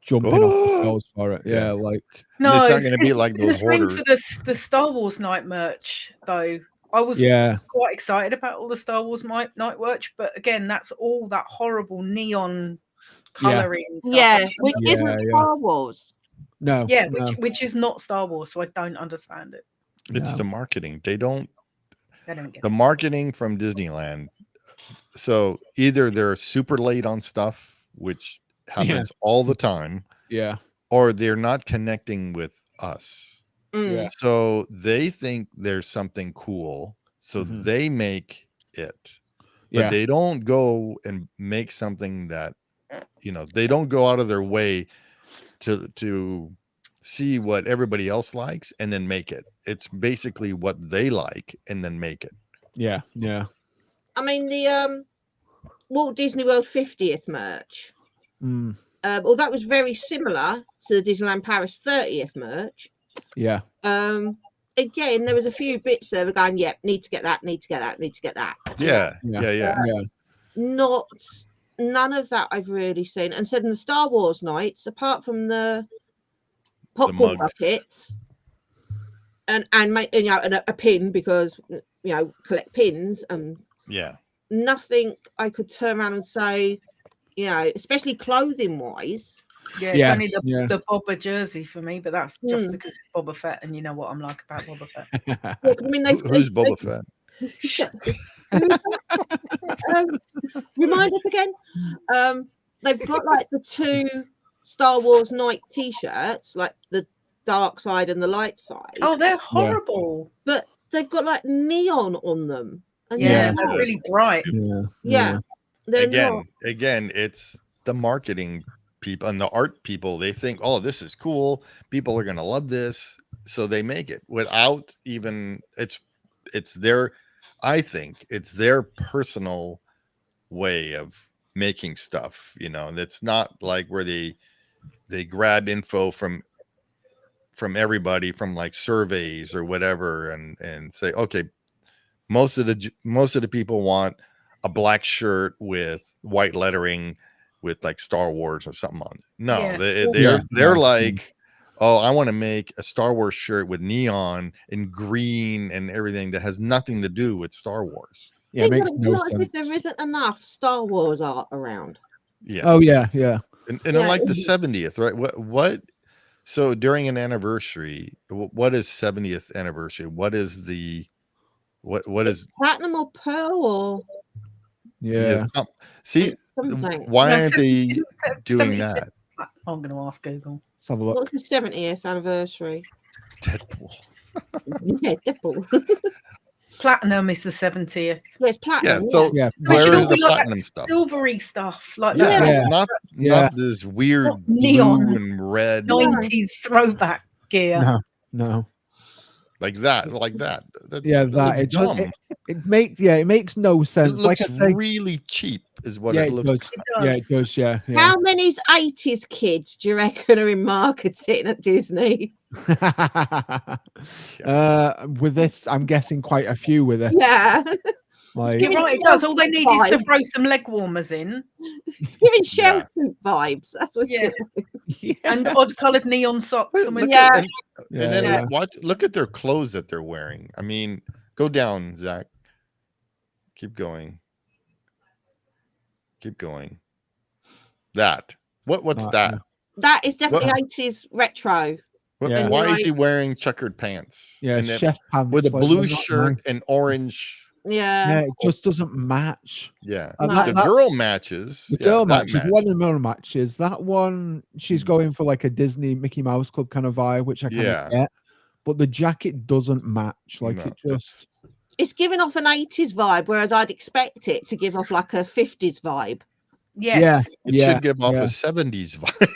jumping off the shelves for it. Yeah. Yeah, like, No, it's not going to be like the those same hoarders. for the Star Wars night merch, though. I was yeah, quite excited about all the Star Wars night merch, but again, that's all that horrible neon coloring. and stuff. Yeah, which Yeah, isn't yeah. Star Wars. no, Yeah, no, which is not Star Wars, so I don't understand it. It's no. the marketing. They I don't get the it. marketing from Disneyland. So either they're super late on stuff, which happens all the time, yeah, or they're not connecting with us. Mm. Yeah. So they think there's something cool, so Mhm. they make it, but yeah, they don't go and make something that, they don't go out of their way to see what everybody else likes and then make it. It's basically what they like and then make it. yeah. I mean, the Walt Disney World 50th merch, Mm, well, that was very similar to the Disneyland Paris 30th merch. yeah, Again, there was a few bits there. We're going, yep, need to get that, need to get that, need to get that. Yeah. yeah. None of that I've really seen. And said in the Star Wars nights, apart from the popcorn mugs. buckets and a pin because collect pins and Yeah. nothing I could turn around and say, especially clothing wise. Yeah, it's Yeah, only yeah. the Boba jersey for me, but that's just Mm. because it's Boba Fett, and you know what I'm like about Boba Fett. Yeah, 'cause I mean, Who's Boba Fett? Remind us again. They've got like the two Star Wars night T-shirts, like the dark side and the light side, Oh, they're horrible. but they've got like neon on them. And Yeah, Yeah. they're really bright. yeah. they're not. Again, it's the marketing people and the art people. They think, oh, this is cool. People are going to love this. So they make it without even, it's their, I think it's their personal way of making stuff, and it's not like where they grab info from everybody, from like surveys or whatever, and say, okay, most of the people want a black shirt with white lettering with like Star Wars or something on it. No, Yeah. they're like, oh, I want to make a Star Wars shirt with neon and green and everything that has nothing to do with Star Wars. Yeah, it Yeah, makes but it's no not as sense. if there isn't enough Star Wars art around. Yeah. Oh yeah. And Yeah, like the 70th, right? What? So during an anniversary, what is 70th anniversary? What is the what is Platinum or pearl or Yeah. see something. why No, aren't they 70th doing that? I'm going to ask Google. Let's have a look. What's the 70th anniversary? Deadpool. Yeah, Deadpool. Platinum is the 70th. Well, it's platinum. Yeah, so Yeah. But it should where all is the be like that platinum stuff? silvery stuff, like Yeah, that Yeah. not this weird Not neon. blue and red 90s throwback gear. No. like that. That's, Yeah, that that looks it does. dumb. It makes no It sense. Like looks I say, really cheap, is what yeah, it it looks. does. It Yeah, does. it does. Yeah. How many's 80s kids do you reckon are in marketing at Disney? With this, I'm guessing quite a few with it. Yeah. Like, You're right, it does. All they need is to throw some leg warmers in. It's giving shell suit vibes. That's what's Yeah. giving. Yeah. And odd-colored neon socks. Look And at- Yeah. and, and then Yeah. look at their clothes that they're wearing. I mean, go down, Zach. Keep going. Keep going. That. What's that? That is definitely What? 80s retro. Yeah. Why is Like- he wearing checkered pants? Yeah, And then chef pants with a like, blue they're not shirt nice. and orange. Yeah. Yeah, it just doesn't match. Yeah. And No. The that- girl matches. The Yeah, girl that matches, match. one of the girl matches. That one, she's going for like a Disney Mickey Mouse Club kind of vibe, which I kind Yeah. of get. But the jacket doesn't match. Like No, it just. It's giving off an 80s vibe, whereas I'd expect it to give off like a 50s vibe. yes. It Yeah, should give off yeah. a 70s vibe.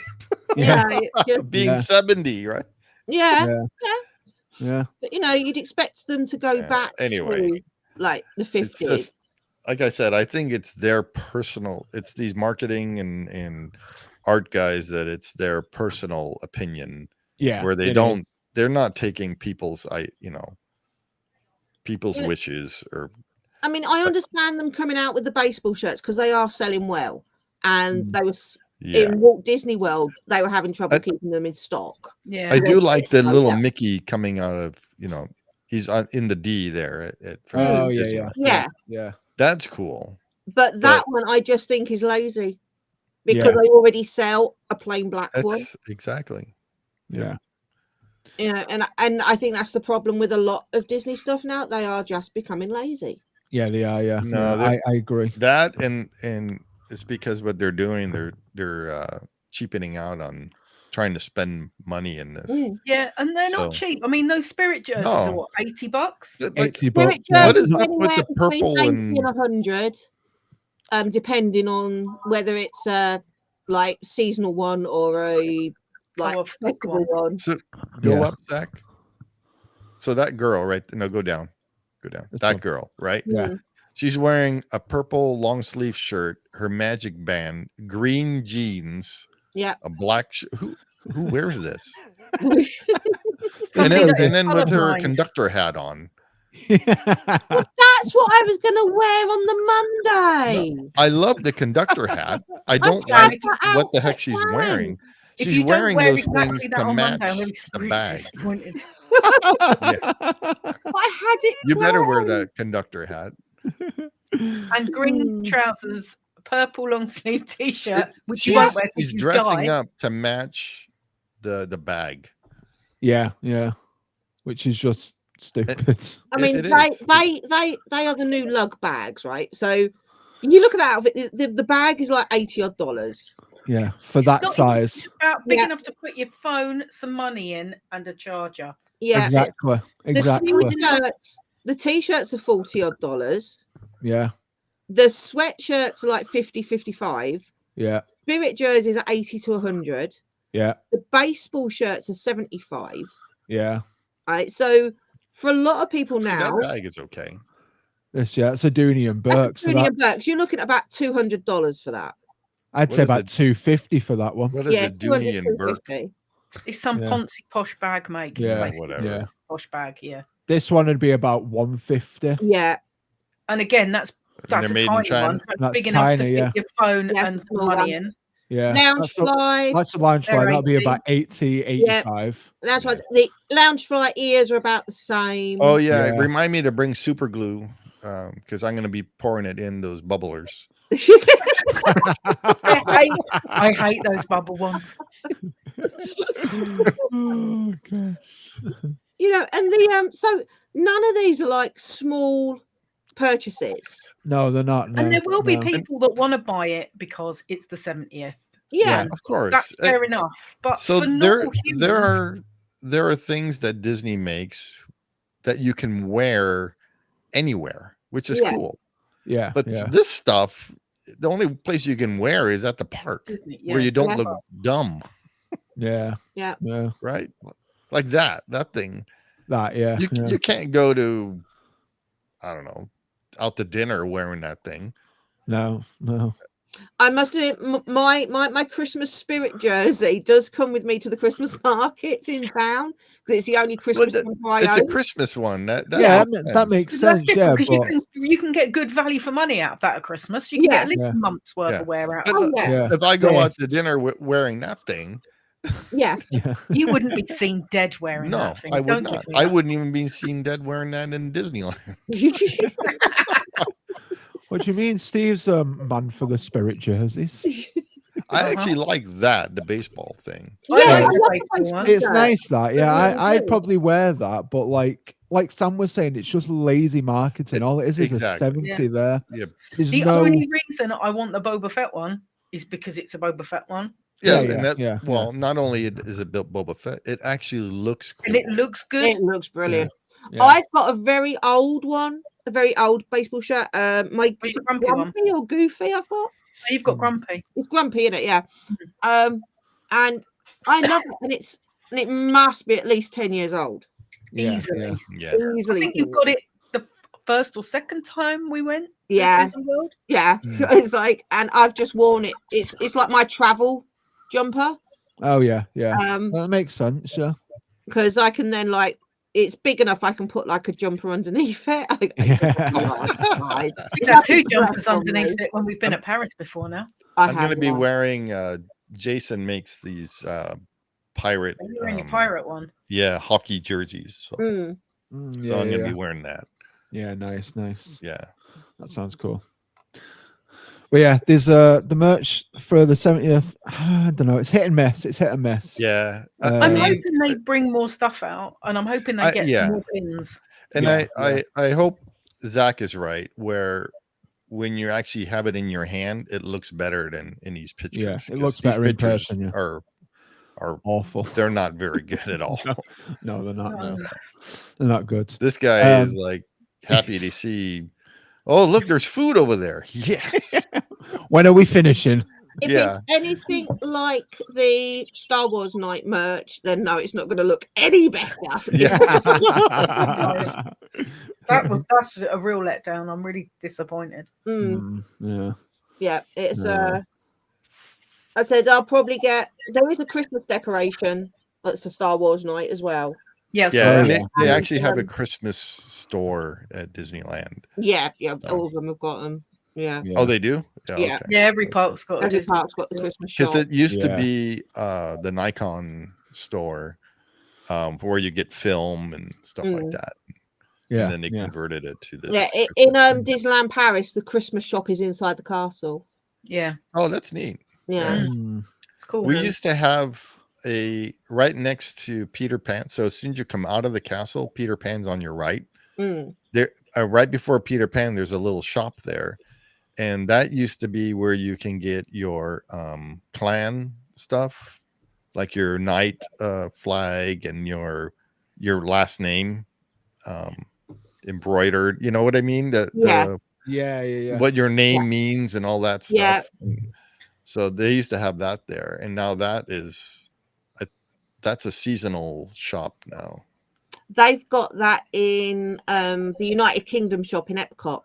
Yeah. You know, it just- Being Yeah. 70, right? yeah. Yeah. But you know, you'd expect them to go Yeah, back anyway. to like the It's 50s. just like I said, I think it's their personal, it's these marketing and art guys that it's their personal opinion Yeah. where they it don't, is. they're not taking people's people's Yeah. wishes or I mean, I understand them coming out with the baseball shirts because they are selling well. And Mm. they were yeah. in Walt Disney World, they were having trouble I- keeping them in stock. Yeah. I do like the Oh, little yeah. Mickey coming out of, he's in the D there from Oh, yeah, Disneyland. Yeah. Yeah. That's cool. But that one I just think is lazy because Yeah. they already sell a plain black one. That's exactly. Yeah. Yeah, and I think that's the problem with a lot of Disney stuff now. They are just becoming lazy. Yeah, they are. Yeah. No, Yeah, they're- I agree. That and it's because what they're doing, they're cheapening out on trying to spend money in this. Mm. Yeah, and they're not So- cheap. I mean, those spirit jerseys No. are what, $80? Like, 80 bucks. Spirit Yeah. What is jerseys up with anywhere the between purple 90 and- 100, depending on whether it's like seasonal one or a like a thick festival one. So go Yeah. up, Zach. So that girl, right? No, go down. Go down. This That one. girl, right? Yeah. Mm. She's wearing a purple long sleeve shirt, her magic band, green jeans, Yeah. a black who wears this? Something and then, that is and then with her colourblind. conductor hat on. That's what I was going to wear on the Monday. I love the conductor hat. I I don't tried like that what the outfit heck she's fine. wearing. If She's you don't wearing wear those exactly things that to on match Monday, I'm really the bag. disappointed. But I had it. You better wear planned. that conductor hat. And green trousers, a purple long sleeve t-shirt, which you She's, won't wear because she's you dressing die. up to match the bag. Yeah. Yeah. Which is just stupid. I mean, It is. they are the new lug bags, right? So you look at that outfit, the bag is like $80 odd. Yeah. For It's that not- size. It's about big Yeah. enough to put your phone, some money in, and a charger. Yeah. Exactly. Exactly. The t-shirts are $40 odd. Yeah. The sweatshirts are like 50, 55. Yeah. Spirit jerseys are 80 to 100. Yeah. The baseball shirts are 75. Yeah. Right. So for a lot of people That now, bag is okay. It's it's a Dooney and that's Burke. So Dooney that, and Burke's. You're looking at about $200 for that. I'd What say is about it? $250 for that one. What is Yeah, it, Dooney and Burke? $250. It's some Yeah. poncy posh bag, mate. Yeah, It's basically whatever. just a Yeah. posh bag, yeah. This one would be about $150. Yeah. And again, that's they're a made in tiny China? one. So it's That's big enough to tiny, fit yeah. your phone Yeah, and some small money one. in. Yeah. Loungefly. That's the lounge They're fly. That'll be 80. about 80, 85. Loungefly. The Loungefly ears are about the same. Oh yeah. Yeah. Remind me to bring super glue because I'm going to be pouring it in those bubblers. I hate those bubble ones. Oh, gosh. You know, and the so none of these are like small purchases. No, they're not. And no, there will be no. people that want to buy it because it's the 70th. Yeah. Of course. That's fair enough. But So for there normal humans, there are things that Disney makes that you can wear anywhere, which is Yeah. cool. Yeah. But yeah. this stuff, the only place you can wear is at the park Disney, where you yes, don't yeah. look dumb, Yeah. Yeah. Yeah. right? Like that thing. That, yeah. You yeah. you can't go to, I don't know, out to dinner wearing that thing. No, no. I must admit, my Christmas spirit jersey does come with me to the Christmas markets in town because it's the only Christmas that- one I It's a own. Christmas one. That Yeah, makes that sense. makes That's sense. Yeah, different because but you can get good value for money out of that at Christmas. You can Yeah. get at least Yeah. a month's worth Yeah. of wear out. But Oh, yeah. yeah. if I go Yeah. out to dinner wearing that thing, Yeah. Yeah. You wouldn't be seen dead wearing No, that thing. I would Don't not. give me I that. wouldn't even be seen dead wearing that in Disneyland. What do you mean? Steve's man for the spirit jerseys. I Uh-huh. actually like that, the baseball thing. I Yeah, like I the love baseball baseball one. It's shirt. nice that, yeah. really I'd good. probably wear that, but like Sam was saying, it's just lazy marketing. All it is Exactly. a 70 there. Yeah. There's The no. only reason I want the Boba Fett one is because it's a Boba Fett one. Yeah, Yeah, and that, yeah, well, not only is it built Boba Fett, it actually looks cool. And it looks good. It looks brilliant. Yeah. I've got a very old one, a very old baseball shirt. My It's is a it grumpy one. Grumpy or Goofy? I've got. You've got Grumpy. It's Grumpy in it, yeah. And I love it, and it must be at least 10 years old. Yeah, Easily. yeah. Yeah. I Easily. think you got it the first or second time we went. to Yeah. Disney World. Yeah. It's like, and I've just worn it. It's like my travel jumper. Oh yeah, yeah. Um, That makes sense. Yeah. because I can then like it's big enough I can put like a jumper underneath it. Yeah. We've had two jumpers underneath it when we've been at Paris before now. I'm going to be wearing. Jason makes these pirate. You're wearing your pirate one. Yeah, hockey jerseys. So, Mm. so I'm going to be wearing that. Yeah, nice. Yeah. That sounds cool. But yeah, there's the merch for the 70th. I don't know. It's hit and miss. Yeah. I'm hoping they bring more stuff out, and I'm hoping they get more pins. And Yeah, I hope Zach is right, where when you actually have it in your hand, it looks better than in these pictures. Yeah, it because looks these better in pictures person. Yeah. Are awful. They're not very good at all. No, they're not. No. They're not good. This guy is like happy to see. Oh, look, there's food over there. Yes. When are we finishing? If Yeah. it's anything like the Star Wars night merch, then no, it's not going to look any better. Yeah. That's a real letdown. I'm really disappointed. Yeah. Yeah, it's I said I'll probably get. There is a Christmas decoration for Star Wars night as well. Yeah, Yeah, and Yeah. they actually have a Christmas store at Disneyland. Yeah, all of them have got them. Yeah, Oh, they do? Yeah. Okay. Yeah, every park's got every a park's got the Christmas shop. Because it used to Yeah. be the Nikon store where you get film and stuff like that. Yeah. And then they yeah. converted it to this. Yeah, in Disneyland Paris, the Christmas shop is inside the castle. Yeah, Oh, that's neat. Yeah, Mm. it's cool. We used to have a right next to Peter Pan. So as soon as you come out of the castle, Peter Pan's on your right. Mm. There, right before Peter Pan, there's a little shop there, and that used to be where you can get your clan stuff, like your knight flag and your last name embroidered. You know what I mean? Yeah. What your name means and all that stuff. Yeah. So they used to have that there, and now that is that's a seasonal shop now. they've got that in the United Kingdom shop in Epcot.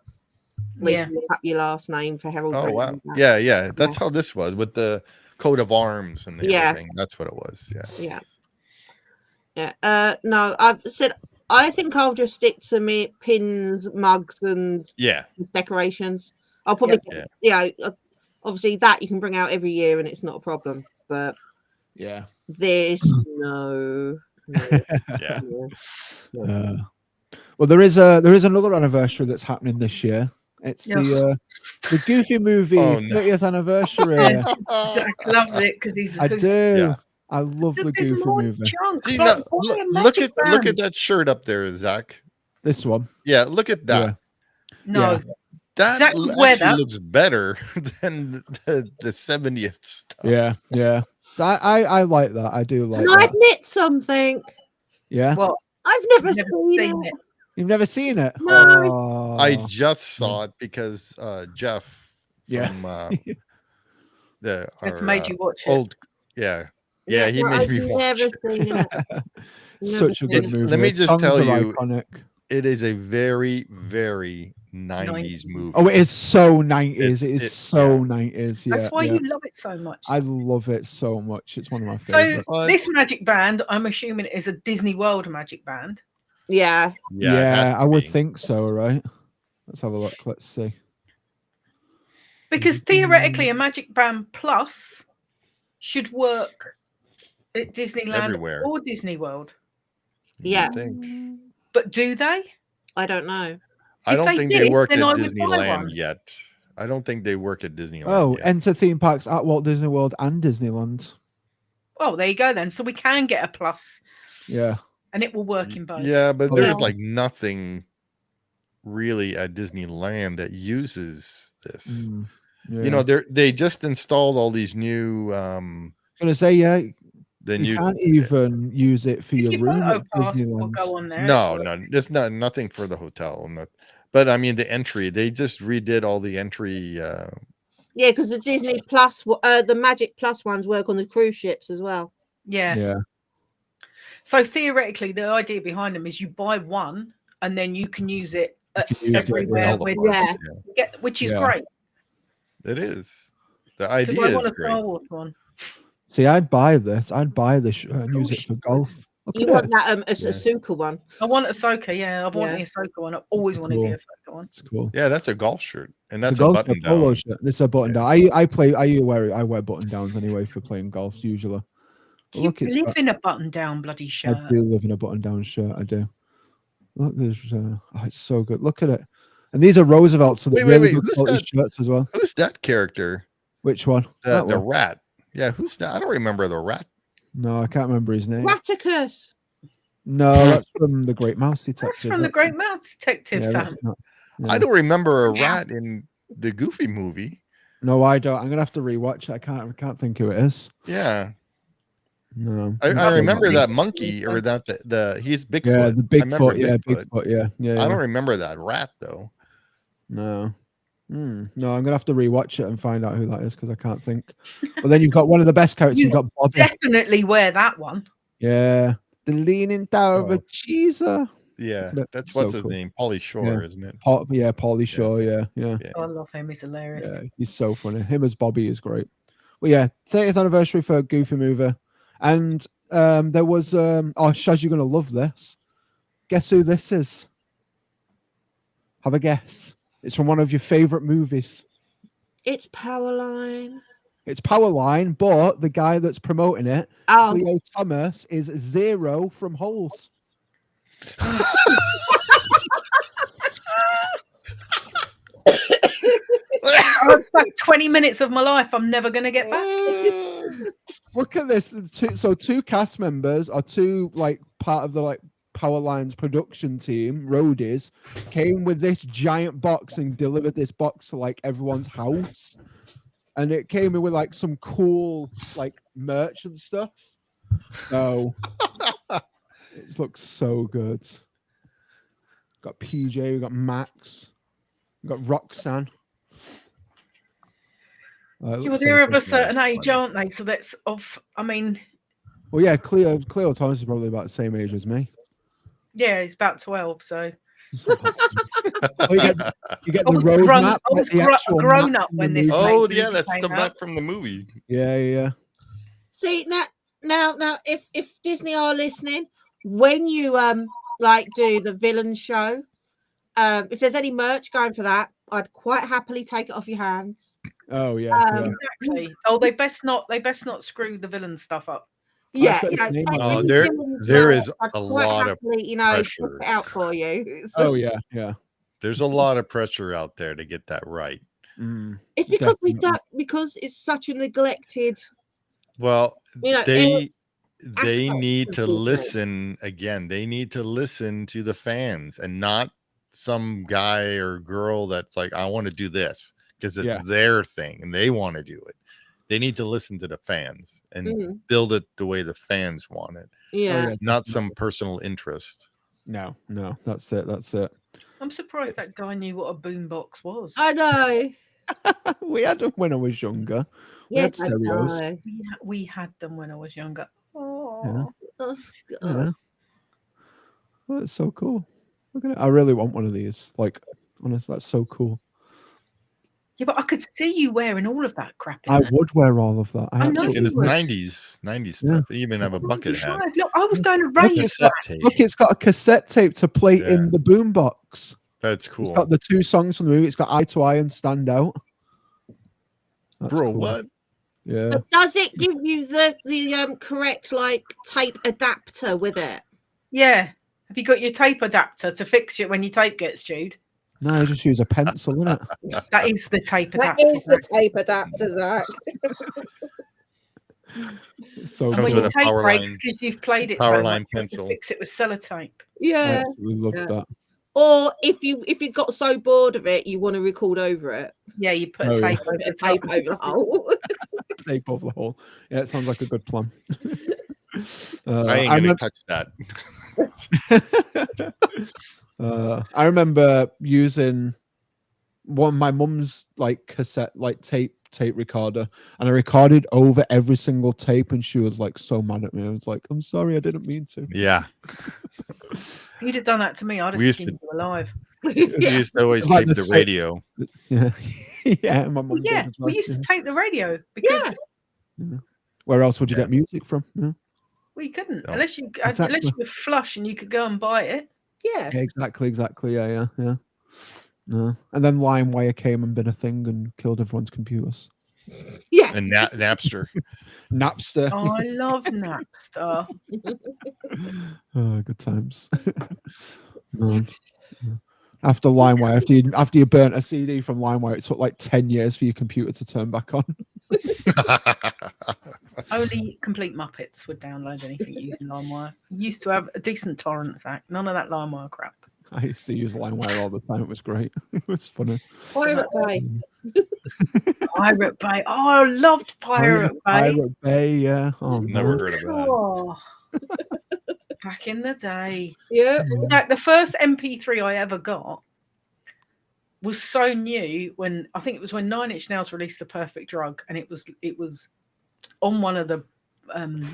Where Yeah. you look up your last name for Herald. Oh Green wow! and that. Yeah. That's how this was with the coat of arms and everything. That's what it was. Yeah. No, I've said I think I'll just stick to me pins, mugs, and Yeah. decorations. I'll probably, Yeah. obviously that you can bring out every year and it's not a problem. But Yeah. this, no. Yeah. Well, there is another anniversary that's happening this year. It's Yeah. the Goofy movie Oh, no. 30th anniversary. Zach loves it because he's. I do. Yeah. I love the Look, there's Goofy more movie. chunks. See, Like, now, buy a look Magic at Band. that shirt up there, Zach. This one. Yeah, look at that. No, Yeah. That Zach would wear actually that. looks better than the 70th stuff. Yeah. I like that. I do like Can I that. admit something? Yeah. well, I've never, I've never seen it. You've never seen it? No. Oh. I just saw it because Jeff Yeah. from Jeff made you watch it. old he but made I've me watch never it. seen it. Such a Never good seen movie. Let me The just songs tell are you- iconic. It is a very, very 90s movie. Oh, it is so 90s. It is It's- so yeah. 90s. Yeah. That's why yeah. you love it so much. I love it so much. It's one of my So favorites. But- this magic band, I'm assuming, is a Disney World magic band. Yeah. it has to I would be. think so, right? Let's have a look. Let's see. Because theoretically, a Magic Band Plus should work at Disneyland Everywhere. or Disney World. Yeah. I think. But do they? I don't know. I If don't they think they did, work at then I would buy Disneyland one. yet. I don't think they work at Disneyland. Oh, yet. enter theme parks at Walt Disney World and Disneyland. Oh, there you go then. So we can get a plus, Yeah. and it will work in both. Yeah, but Oh, there's yeah. like nothing really at Disneyland that uses this. Mm, yeah. You know, they just installed all these new gonna say, yeah, the you new can't even use it for your Your room photo at pass will Disneyland. go on there. no, It's no, there's nothing for the hotel. But I mean the entry, they just redid all the entry Yeah, because the Disney Plus, the Magic Plus ones work on the cruise ships as well. Yeah. Yeah. So theoretically, the idea behind them is you buy one and then you can use it You can use it, everywhere, all the where parks, Yeah. which is Yeah. great. It is. The Because idea I is want a great. Star Wars one. See, I'd buy this. I'd buy this shirt and use it for golf. Look You at want it. that Yeah. Asuka one? I want Ahsoka. Yeah, I've wanted Yeah. the Ahsoka one. I've always wanted Cool. the Ahsoka one. It's cool. Yeah, that's a golf shirt. And It's that's a a golf button shirt, polo down. shirt. This is a button down. I wear button downs anyway for playing golf usually. You Look, it's live got- in a button-down bloody shirt. I do live in a button down shirt. I do. Look, there's oh, it's so good. Look at it. And these are Roosevelt's, so they're Wait, really wait, good who's quality that? shirts as well. Who's that character? Which one? The That one? rat. Yeah, who's that? I don't remember the rat. No, I can't remember his name. Raticus. No, that's from the Great Mouse Detective. That's from the Great Mouse Detective, Yeah, Sam. that's not- I yeah. don't remember a rat in the Goofy movie. No, I don't. I'm gonna have to rewatch it. I can't think who it is. Yeah, No, I remember that monkey or that the he's Bigfoot. Yeah, the I remember Bigfoot. Yeah, Bigfoot. Yeah. I don't remember that rat though. No. No, I'm gonna have to rewatch it and find out who that is because I can't think. But then you've got one of the best characters. You've got Bobby. Definitely wear that one. Yeah, the Leaning Tower of Oh. a Cheeser. Yeah, But that's so what's his cool. name, Pauly Shore, isn't it? Pauly Shore. Yeah. Yeah. I love him. He's hilarious. Yeah, he's so funny. Him as Bobby is great. Well, yeah, 30th anniversary for Goofy Movie, and there was oh, Shaz, you're gonna love this. Guess who this is? Have a guess. It's from one of your favorite movies. It's Powerline. It's Powerline, but the guy that's promoting it, Oh, Leo Thomas, is Zero from Holes. Oh, it's like 20 minutes of my life I'm never going to get back. Look at this. Two cast members are part of the Powerline's production team, roadies, came with this giant box and delivered this box to everyone's house. And it came in with some cool merch and stuff. So it looks so good. Got PJ, we got Max, we got Roxanne. Well, they're of a certain age, aren't they? So that's Well, yeah, Cleo Thomas is probably about the same age as me. yeah, he's about 12. So Oh, you get I the was road grown, map. I was the actual grown map up from when the this. movie. Oh movie yeah, that's came the out. map from the movie. Yeah. see now, if Disney are listening, when you do the villain show, if there's any merch going for that, I'd quite happily take it off your hands. Oh yeah. Exactly. Oh, they best not screw the villain stuff up. Yeah, got his name on Oh, any there- villains there merch, is I'd a quite lot of happily, pressure. put it out for you. So Oh yeah. There's a lot of pressure out there to get that right. it's because we definitely. don't because it's such a neglected. Well, Any they aspect need of to Disney. listen again. They need to listen to the fans and not some guy or girl that's like, I want to do this because it's Yeah. their thing and they want to do it. They need to listen to the fans and Mhm. build it the way the fans want it, Yeah. not some personal interest. No, that's it. I'm surprised that guy knew what a boombox was. I know. We had them when I was younger. Yes, had I stereos. know. We had them when I was younger. Oh. Yeah. Oh, God. Yeah. Well, it's so cool. Look at it. I really want one of these. Honestly, that's so cool. Yeah, but I could see you wearing all of that crap. In I there. would wear all of that. I know absolutely And it's would. 90s Yeah. stuff. They even have a bucket hat. Look, I was going to Look, raise it's that. Cassette tape. Look, it's got a cassette tape to play Yeah. in the boombox. That's It's cool. got the two songs from the movie. It's got Eye to Eye and Stand Out. That's Bro, cool. what? Yeah. But does it give you the correct like tape adapter with it? Yeah. Have you got your tape adapter to fix it when your tape gets chewed? No, just use a pencil, innit? That is the tape That adapter. is the tape adapter, Zach. So And when with your a tape power breaks line- because you've played it power so line much, you have to pencil. fix it with sellotape. I Yeah. absolutely love Yeah. that. Or if you got so bored of it, you want to record over it. Yeah, you put Oh, yeah. tape over Bit the of tape top. over the hole. Tape over the hole. Yeah, it sounds like a good plan. I ain't gonna touch that. I remember using one of my mum's like cassette, like tape recorder, and I recorded over every single tape, and she was like so mad at me. I was like, I'm sorry, I didn't mean to. Yeah. If you'd have done that to me, I'd We have used skinned you alive. We used to always It's like tape the the same- radio. Yeah. Yeah, my mum Well, did yeah, as well, we used yeah. to tape the radio because Where else would you Yeah. get music from? Yeah. we couldn't No. unless you Exactly. were flush and you could go and buy it. Yeah. Yeah, exactly. Yeah. No. And then LimeWire came and been a thing and killed everyone's computers. Yeah. And Napster. Napster. Oh, I love Napster. Oh, good times. Man. Yeah. After LimeWire, after you burnt a CD from LimeWire, it took like 10 years for your computer to turn back on. Only complete Muppets would download anything using LimeWire. You used to have a decent torrents act. None of that LimeWire crap. I used to use LimeWire all the time. It was great. It was funny. Pirate Bay. Pirate Bay. Oh, I loved Pirate Bay. Pirate Bay, yeah. Oh, Never man. heard of that. Oh. Back in the day. Yeah. Like the first MP3 I ever got was so new when I think it was when Nine Inch Nails released The Perfect Drug, and it was on one of the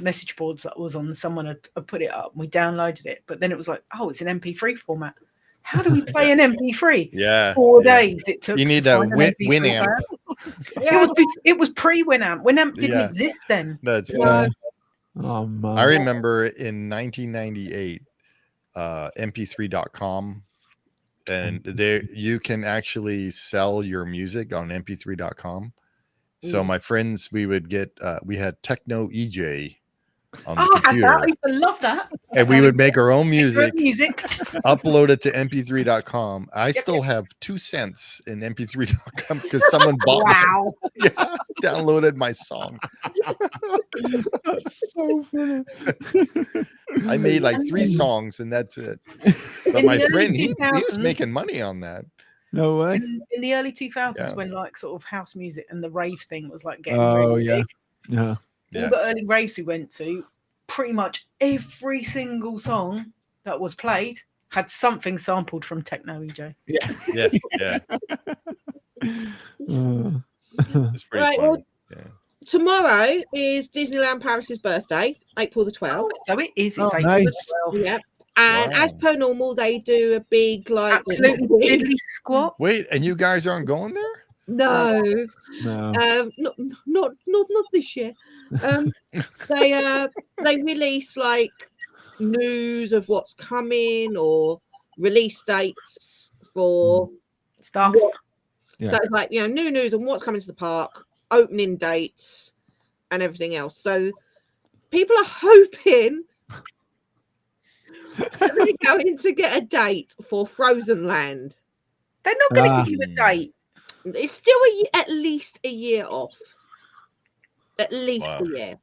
message boards that was on. Someone had put it up and we downloaded it, but then it was like, oh, it's an MP3 format. How do we play an MP3? Yeah. 4 yeah. days it took. You to need that find an MP3 Winamp. file. It was pre Winamp. Winamp didn't Yeah. exist then. That's Yeah. Oh, man. I remember in 1998, mp3.com, and there you can actually sell your music on mp3.com. So my friends, we would get we had Techno EJ on the Oh, I had computer, that. I used to love that. and we would make our own music, Music. upload it to mp3.com. I still have 2 cents in mp3.com because someone bought Wow. yeah, downloaded my song. That's so funny. I made like 3 songs and that's it. But In my the early friend, he was 2000s making money on that. No way. in the early 2000s, Yeah. when like sort of house music and the rave thing was like getting Oh, really yeah. big, Yeah. Yeah. all the early raves we went to, pretty much every single song that was played had something sampled from Techno EJ. Yeah. Yeah, yeah. It's pretty Right, funny. well, Yeah. tomorrow is Disneyland Paris's birthday, April the 12th. So it is. It's Oh, April nice. the 12th. Yeah. And as Wow. per normal, they do a big, like, Absolutely big- diddly squat. Wait, and you guys aren't going there? no, No. not this year. They release like news of what's coming or release dates for Stuff. Yeah. so it's like, you know, new news on what's coming to the park, opening dates, and everything else. So people are hoping that they're going to get a date for Frozen Land. They're not going to Ah. give you a date. It's still at least a year off. At least Wow. a year.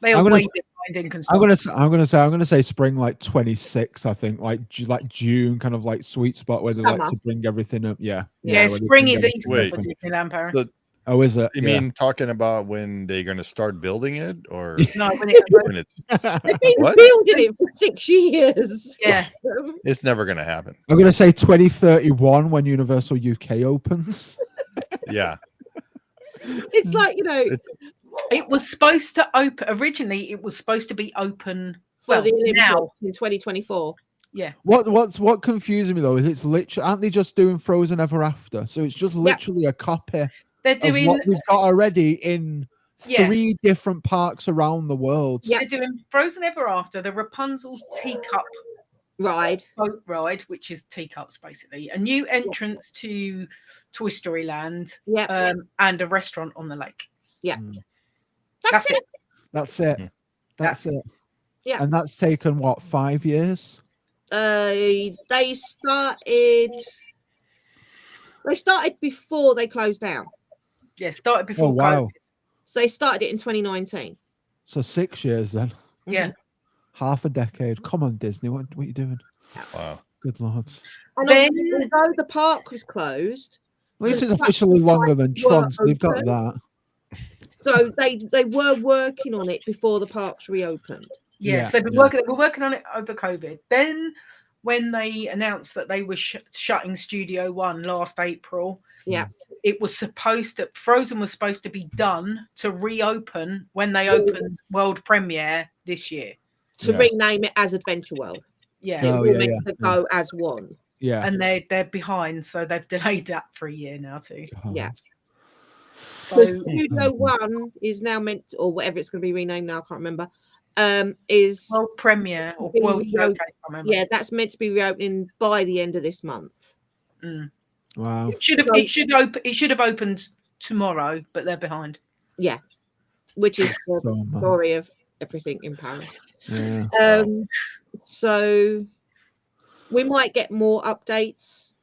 They I'm are gonna way s- behind in I'm construction. gonna say spring like 26. I think like June, kind of like sweet spot where they like Summer. to bring everything up. Yeah. Yeah, where they spring bring is everything Easter Wait. for up. Disneyland Paris. So Oh, is it? you mean talking about when they're going to start building it, or No, when it, when it's They've been What? building it for 6 years. yeah. it's never going to happen? I'm gonna say 2031 when Universal UK opens. Yeah, It's like, you know, it's It was supposed to open originally. It was supposed to be open. for Well, the Olympics now, in 2024. yeah. What confuses me though is it's literally aren't they just doing Frozen Ever After? So it's just literally a copy They're of doing. what they've got already in Yeah. 3 different parks around the world. Yeah. They're doing Frozen Ever After, the Rapunzel's teacup Ride. boat ride, which is teacups basically, a new entrance to Toy Story Land, Yeah. and a restaurant on the lake. Yeah. That's it. That's it. That's it. Yeah. And that's taken what, 5 years? They started before they closed down. Yeah, started before Oh wow. COVID. So they started it in 2019. So 6 years then. Yeah. Half a decade. Come on, Disney. What are you doing? Wow. Good lord. And Then- obviously, although the park was closed, At least the it's officially longer than sites were Tron, so they've got open. that. so they were working on it before the parks reopened. Yes, Yeah, they yeah. were working on it over COVID. Then, when they announced that they were shutting Studio One last April, Yeah. it was Frozen was supposed to be done to reopen when they opened world premiere this year. To Yeah. rename it as Adventure World. Yeah, It Oh, was yeah, meant yeah, to go as one. Yeah. and they're behind, so they've delayed that for a year now too. God. Yeah. So So Studio One is now meant to, or whatever it's going to be renamed now, I can't remember. Is world premiere or Being world reopened. showcase, I remember. yeah, that's meant to be reopening by the end of this month. Mm. Wow. It should have opened tomorrow, but they're behind. Which is the So mad. story of everything in Paris. Yeah. So we might get more updates.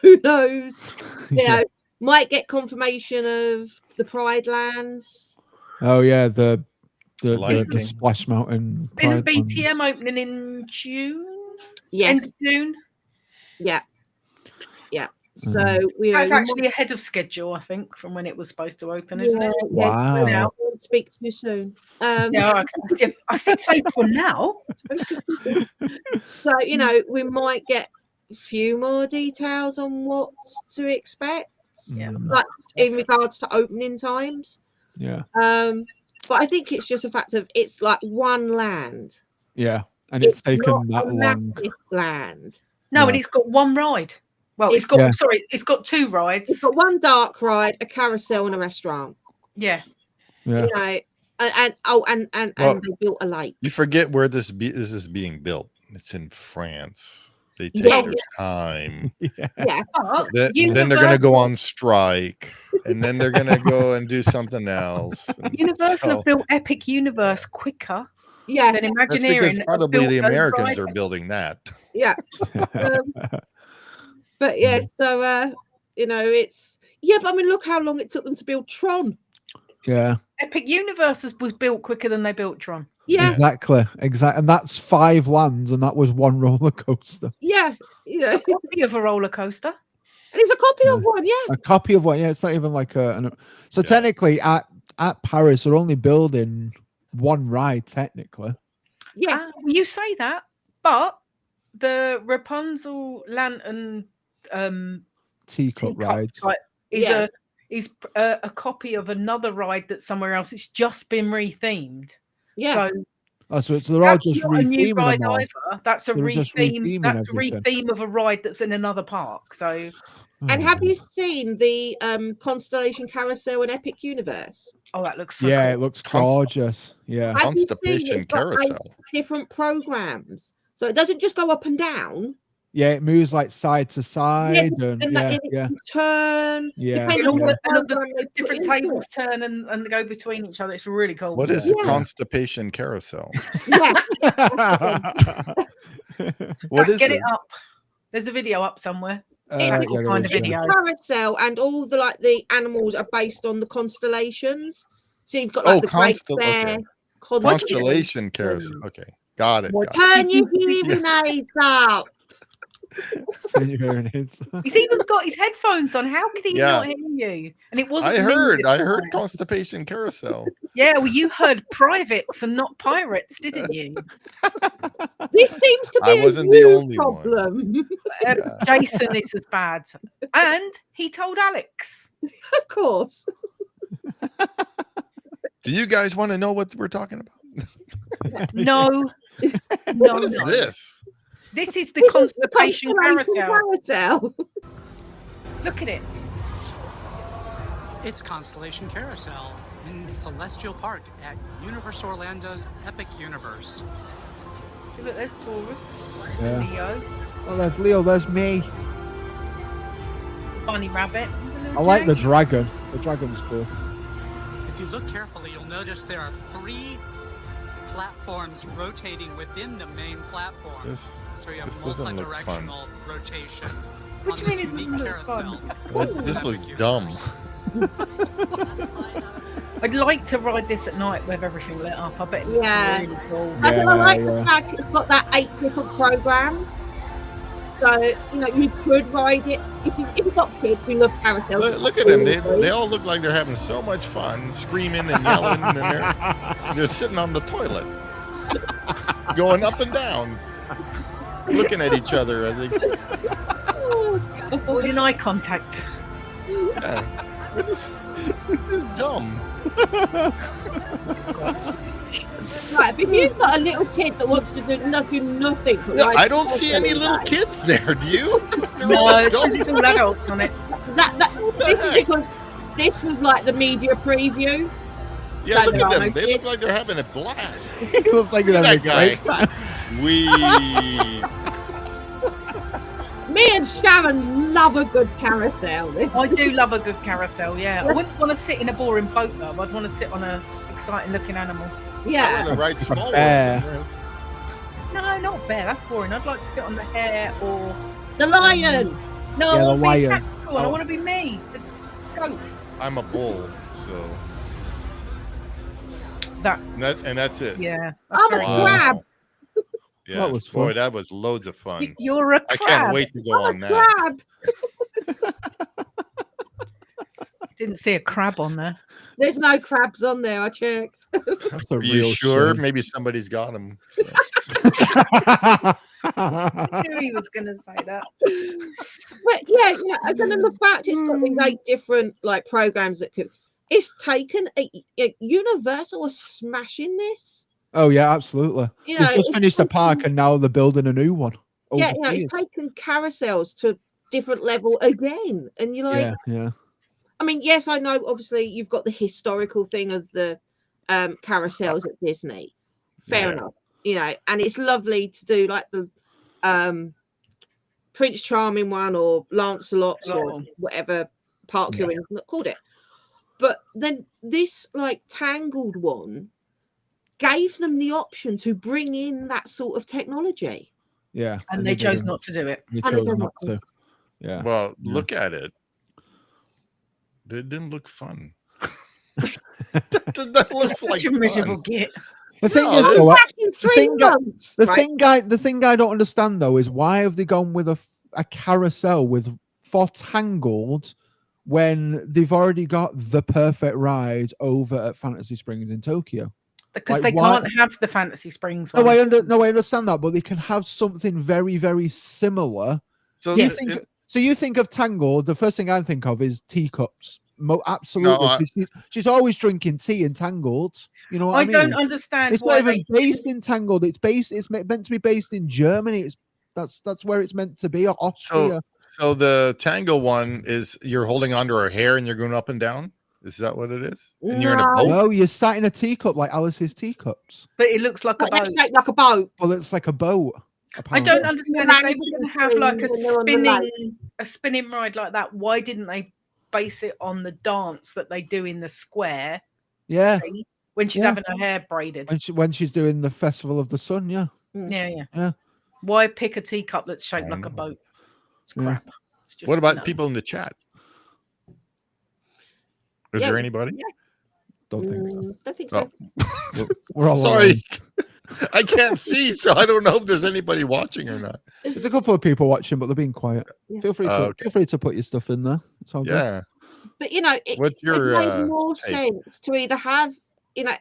Who knows? You know, might get confirmation of the Pride Lands. Oh yeah, the Lion King. Splash Mountain. Isn't Pride Lands. BTM opening in June? Yes, End of June? yeah. So we That's know, actually ahead of schedule, I think, from when it was supposed to open, isn't it? Wow. I won't speak too soon. Yeah, okay. Yeah, I said say for now. So you know, we might get a few more details on what to expect, Yeah. like in regards to opening times. Yeah. But I think it's just a fact of it's like one land. Yeah. And it's taken not that a long. massive land. No, No. and it's got one ride. Well, It's- it's got two rides. It's got one dark ride, a carousel, and a restaurant. Yeah. Yeah. You know, and Well, they built a lake. You forget where this is being built. It's in France. They take Yeah. their time. Yeah. Yeah, But Then they're going to go on strike, and then they're going to go and do something else. And Universal so- have built Epic Universe quicker yeah, than That's Imagineering. because have probably built the those Americans rides. are building that. yeah. But yeah, so you know, it's but I mean, look how long it took them to build Tron. Yeah. Epic Universe was built quicker than they built Tron. Yeah, Exactly. And that's 5 lands, and that was one roller coaster. yeah, you know, and Copy of a roller coaster. it's a copy of Yeah. one. Yeah, A copy of one. Yeah, it's not even like so technically at Paris they're only building one ride technically. yes, You say that, but the Rapunzel Lantern Teacup rides. Yeah. is a copy of another ride that's somewhere else. It's just been rethemed. yeah. So They're all that's just not a new retheming ride them all. either. That's a They're just retheme. retheming That's a everything. retheme of a ride that's in another park. So And Oh, have you seen the Constellation Carousel in Epic Universe? that looks so yeah, cool. it looks Const- gorgeous. Yeah. Have you seen Constipation it's got 8 Carousel. different programs, so it doesn't just go up and down. Yeah, it moves like side to side and And yeah, that yeah. it's turn. Yeah. depending And all on the- the and the program they put different into tables it. turn and go between each other. It's really cool. What is Yeah. Constipation Carousel? Yeah, What Zach, is get it? it up. There's a video up somewhere. It's yeah, We'll there find is, a video. carousel, and all the animals are based on the constellations. So you've got like the Great Bear, okay. Constellation. Constellation Carousel. Okay, got it. What- got it. Turn your hearing aids up. Turn your hearing aids. He's even got his headphones on. How could he Yeah. not hear you? And it wasn't. I me heard this time. Constipation Carousel. Yeah, well, you heard privates and not pirates, didn't you? This seems to be I wasn't a the you only one. problem. Jason is as bad, and he told Alex. Of course. Do you guys want to know what we're talking about? No, What is this? This is the This is the constipation Constellation carousel. Carousel. Look at it. It's Constellation Carousel in Celestial Park at Universal Orlando's Epic Universe. Look, there's Taurus, Yeah. Leo, Oh, there's Leo, there's me. Bunny Rabbit. There's a little I like the dragon. dragon. The dragon's cool. If If you look carefully, you'll notice there are 3 platforms rotating within the main platform. So you have this doesn't look fun. multi-directional rotation What on do you this mean it unique doesn't look fun? carousel. This looks dumb. I'd like to ride this at night with everything lit up. I bet it looks Yeah. really cool. That's what I like the Yeah. fact it's got that 8 different programs. So, you know, you could ride it. If you've got kids who love carousel. Look at them. They all look like they're having so much fun, screaming and yelling, and they're sitting on the toilet, going up and down, looking at each other as they. Holding eye contact. Yeah. This is dumb. Right, but if you've got a little kid that wants to do nothing. but ride I don't see any carousel little all day, kids there. Do you? They're No, all it's 'cause adults. it's all adults on it. This is because this was like the media preview. Yeah, So look there at are them. no They kids. look like they're having a blast. It looks like Look at they're that guy. great time. Me and Sharon love a good carousel. I do love a good carousel, yeah. I wouldn't want to sit in a boring boat though. I'd want to sit on a exciting looking animal. Yeah. The right small bear. one. No, not a bear. That's boring. I'd like to sit on the hare or The lion. no. Yeah, I the want to be lion. practical. I Oh. want to be me. The goat. I'm a bull, so That. and that's it. Yeah. That's I'm a very Wow. crab. Yeah, That was boy, fun. that was loads of fun. good. You're a I crab. can't wait to go I'm on a that. crab. Didn't see a crab on there. There's no crabs on there. I checked. That's a Are real you sure? shame. Maybe somebody's got them. I knew he was going to say that. But yeah, you know, and then the fact it's got these 8 different like programs that could. It's taken a Universal was smashing this. Oh yeah, absolutely. You They know, just it's finished a taken- park and now they're building a new one. Yeah, you know, it's overseas. taken carousels to a different level again, and you're like, yeah. I mean, yes, I know. Obviously, you've got the historical thing of the carousels at Disney. Fair Yeah. enough, you know, and it's lovely to do like the Prince Charming one or Lancelot's or Oh. whatever park you're in called it. But then this like Tangled one gave them the option to bring in that sort of technology. Yeah. And they chose not to do it. They And they chose chose not not to. to. Yeah. Well, Yeah. look at it. It didn't look fun. that looks like Such a miserable fun. git. The thing No, is, it's though, Back in 3 thing I- months. the right? thing I don't understand though is why have they gone with a carousel for Tangled when they've already got the perfect ride over at Fantasy Springs in Tokyo? Because Like, they why- can't have the Fantasy Springs No, one. I understand that, but they can have something very, very similar. So Yes. So you think of Tangled, the first thing I think of is teacups. Absolutely. No, 'Cause she's always drinking tea in Tangled. You know what I I mean? don't understand It's why not even they based in Tangled. It's meant to be based in Germany. That's where it's meant to be, or Austria. So the Tango one is you're holding onto her hair and you're going up and down. Is that what it is? And you're in a No. boat. No, you're sat in a teacup like Alice's teacups. but it looks like a But they're boat. shaped like a boat. Well, it's like a boat. I apparently. don't understand if they mannequin were going to have like scene when they're on the a spinning ride like that. Why didn't they base it on the dance that they do in the square Yeah, thing when she's Yeah. having her hair braided? when she's doing the Festival of the Sun. Yeah, Yeah. Why pick a teacup that's shaped like a Mm. boat? It's Yeah. crap. It's just, What about no. people in the chat? Is Yeah. there anybody? don't think so. Don't think so. We're all Sorry, I can't see, so I don't know if there's anybody watching or not. There's a couple of people watching, but they're being quiet. Yeah. Feel free to Okay. feel free to put your stuff in there. It's all good. Yeah. But you know, it What's your made more take? sense to either have, you know,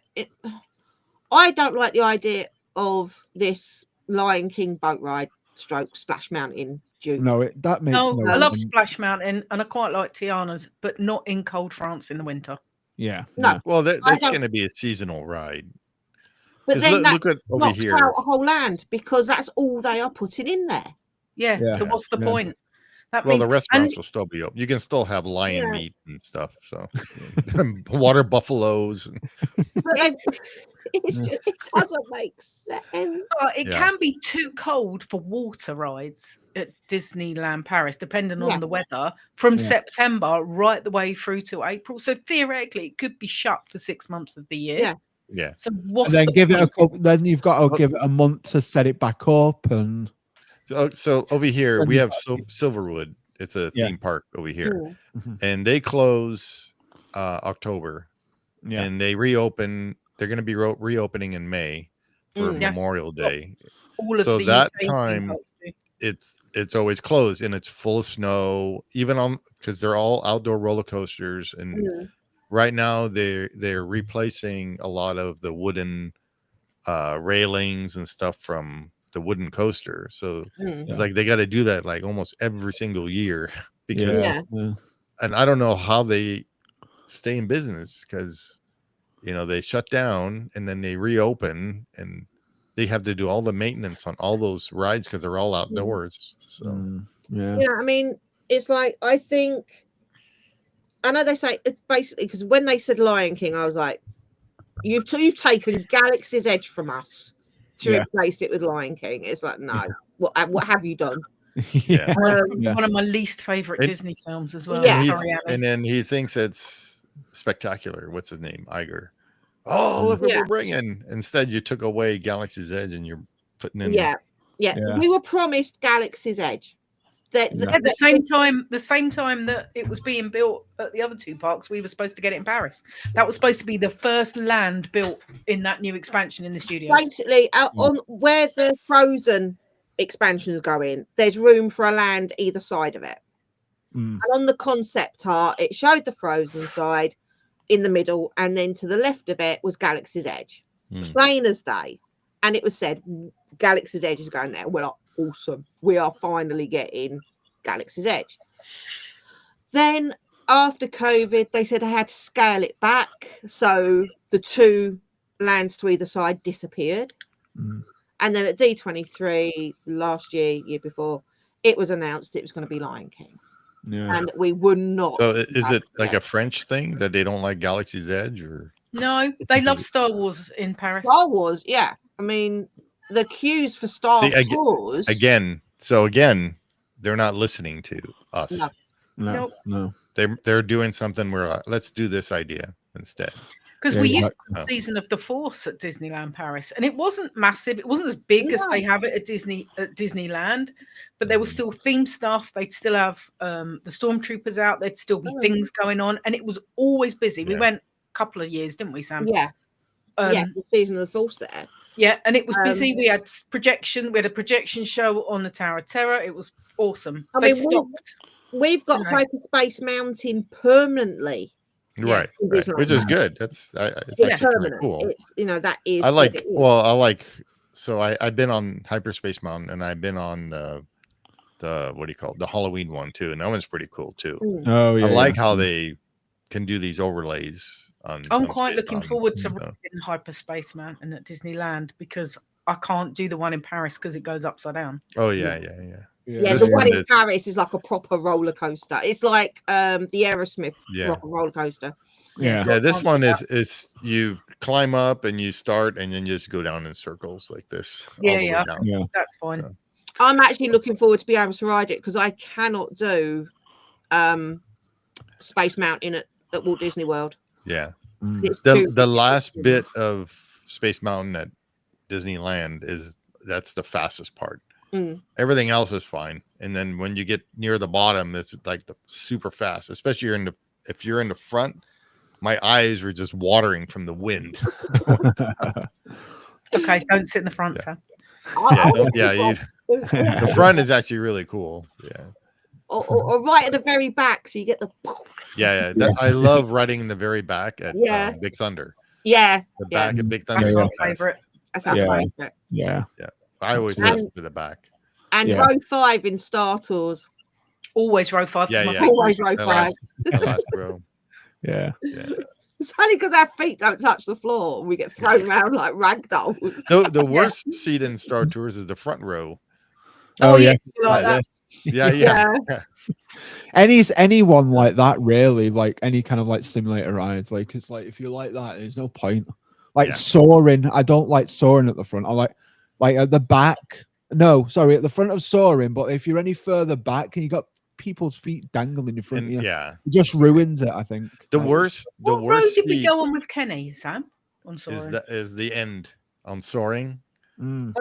I don't like the idea of this Lion King boat ride stroke Splash Mountain Duke. No, that makes No, no I love sense. Splash Mountain and I quite like Tiana's, but not in cold France in the winter. Yeah. No. yeah. Well, I that's don't- going to be a seasonal ride. But 'Cause then look, that look at over knocks here. out a whole land because that's all they are putting in there. Yeah. Yeah. So what's the Yeah. point? That Well, means, the restaurants will still be open. You can still have lion Yeah. meat and stuff. So water buffaloes. But they've, It doesn't make sense. It can be too cold for water rides at Disneyland Paris, depending on the weather, from September right the way through to April. So theoretically, it could be shut for 6 months of the year. Yeah. So what's then the point? then you've got to give it a month to set it back up. And so over here we have Silverwood. It's a theme park over here, and they close October, and they reopen. They're going to be reopening in May for Memorial Day. So that time, it's always closed, and it's full of snow. Even on because they're all outdoor roller coasters, and right now they're replacing a lot of the wooden railings and stuff from the wooden coaster. So it's like they got to do that like almost every single year because and I don't know how they stay in business because they shut down and then they reopen and they have to do all the maintenance on all those rides because they're all outdoors. So I mean, it's like I know they say basically because when they said Lion King, I was like, you've taken Galaxy's Edge from us to replace it with Lion King. It's like, no, what have you done? One of my least favorite Disney films as well. And then he thinks it's spectacular. What's his name? Iger. Oh, look what we're bringing. Instead, you took away Galaxy's Edge and you're putting in. We were promised Galaxy's Edge. At the same time that it was being built at the other two parks, we were supposed to get it in Paris. That was supposed to be the first land built in that new expansion in the studio. Basically, on where the Frozen expansions go in, there's room for a land either side of it. And on the concept art, it showed the Frozen side in the middle, and then to the left of it was Galaxy's Edge, plain as day. And it was said Galaxy's Edge is going there. We're like, awesome. We are finally getting Galaxy's Edge. Then after COVID, they said I had to scale it back. So the two lands to either side disappeared. And then at D23 last year before, it was announced it was going to be Lion King. And we were not. So is it like a French thing that they don't like Galaxy's Edge or? No, they love Star Wars in Paris. Star Wars, yeah. I mean, the queues for Star Wars. Again, they're not listening to us. No. They're doing something where let's do this idea instead. Because we used to Season of the Force at Disneyland Paris, and it wasn't massive. It wasn't as big as they have it at Disneyland, but there was still themed stuff. They'd still have the stormtroopers out. There'd still be things going on, and it was always busy. We went a couple of years, didn't we, Sam? Yeah. The Season of the Force there. Yeah, and it was busy. We had projection. We had a projection show on the Tower of Terror. It was awesome. We've got Hyperspace Mountain permanently. Right, which is good. It's actually cool. It's that is. I like. So I've been on Hyperspace Mountain, and I've been on the what do you call it? The Halloween one too, and that one's pretty cool too. Oh yeah, I like how they can do these overlays. I'm quite looking forward to in Hyperspace Mountain at Disneyland because I can't do the one in Paris because it goes upside down. Oh yeah. The one in Paris is like a proper roller coaster. It's like the Aerosmith roller coaster. Yeah. This one is you climb up and you start and then you just go down in circles like this. Yeah. That's fine. So. I'm actually looking forward to be able to ride it because I cannot do Space Mountain at Walt Disney World. Yeah. The last bit of Space Mountain at Disneyland that's the fastest part. Everything else is fine, and then when you get near the bottom, it's like the super fast. Especially if you're in the front, my eyes were just watering from the wind. Okay, don't sit in the front, Sam. The front is actually really cool. Yeah. Or right at the very back, so you get the. Yeah. I love riding in the very back at Big Thunder. Yeah. The back at Big Thunder. That's my favorite. That's our favorite. Yeah. I always listen to the back. And row 5 in Star Tours. Always row 5. Always row 5. The last row. Yeah. It's only because our feet don't touch the floor. We get thrown around like rag dolls. The worst seat in Star Tours is the front row. Oh yeah. Yeah. Anyone like that really, like any kind of like simulator ride, like it's like if you like that, there's no point. Like soaring, I don't like soaring at the front. I like at the back. No, sorry, at the front of soaring. But if you're any further back and you got people's feet dangling in front of you, it just ruins it. I think the worst. What road did we go on with Kenny, Sam? On soaring is the end on soaring. Mm.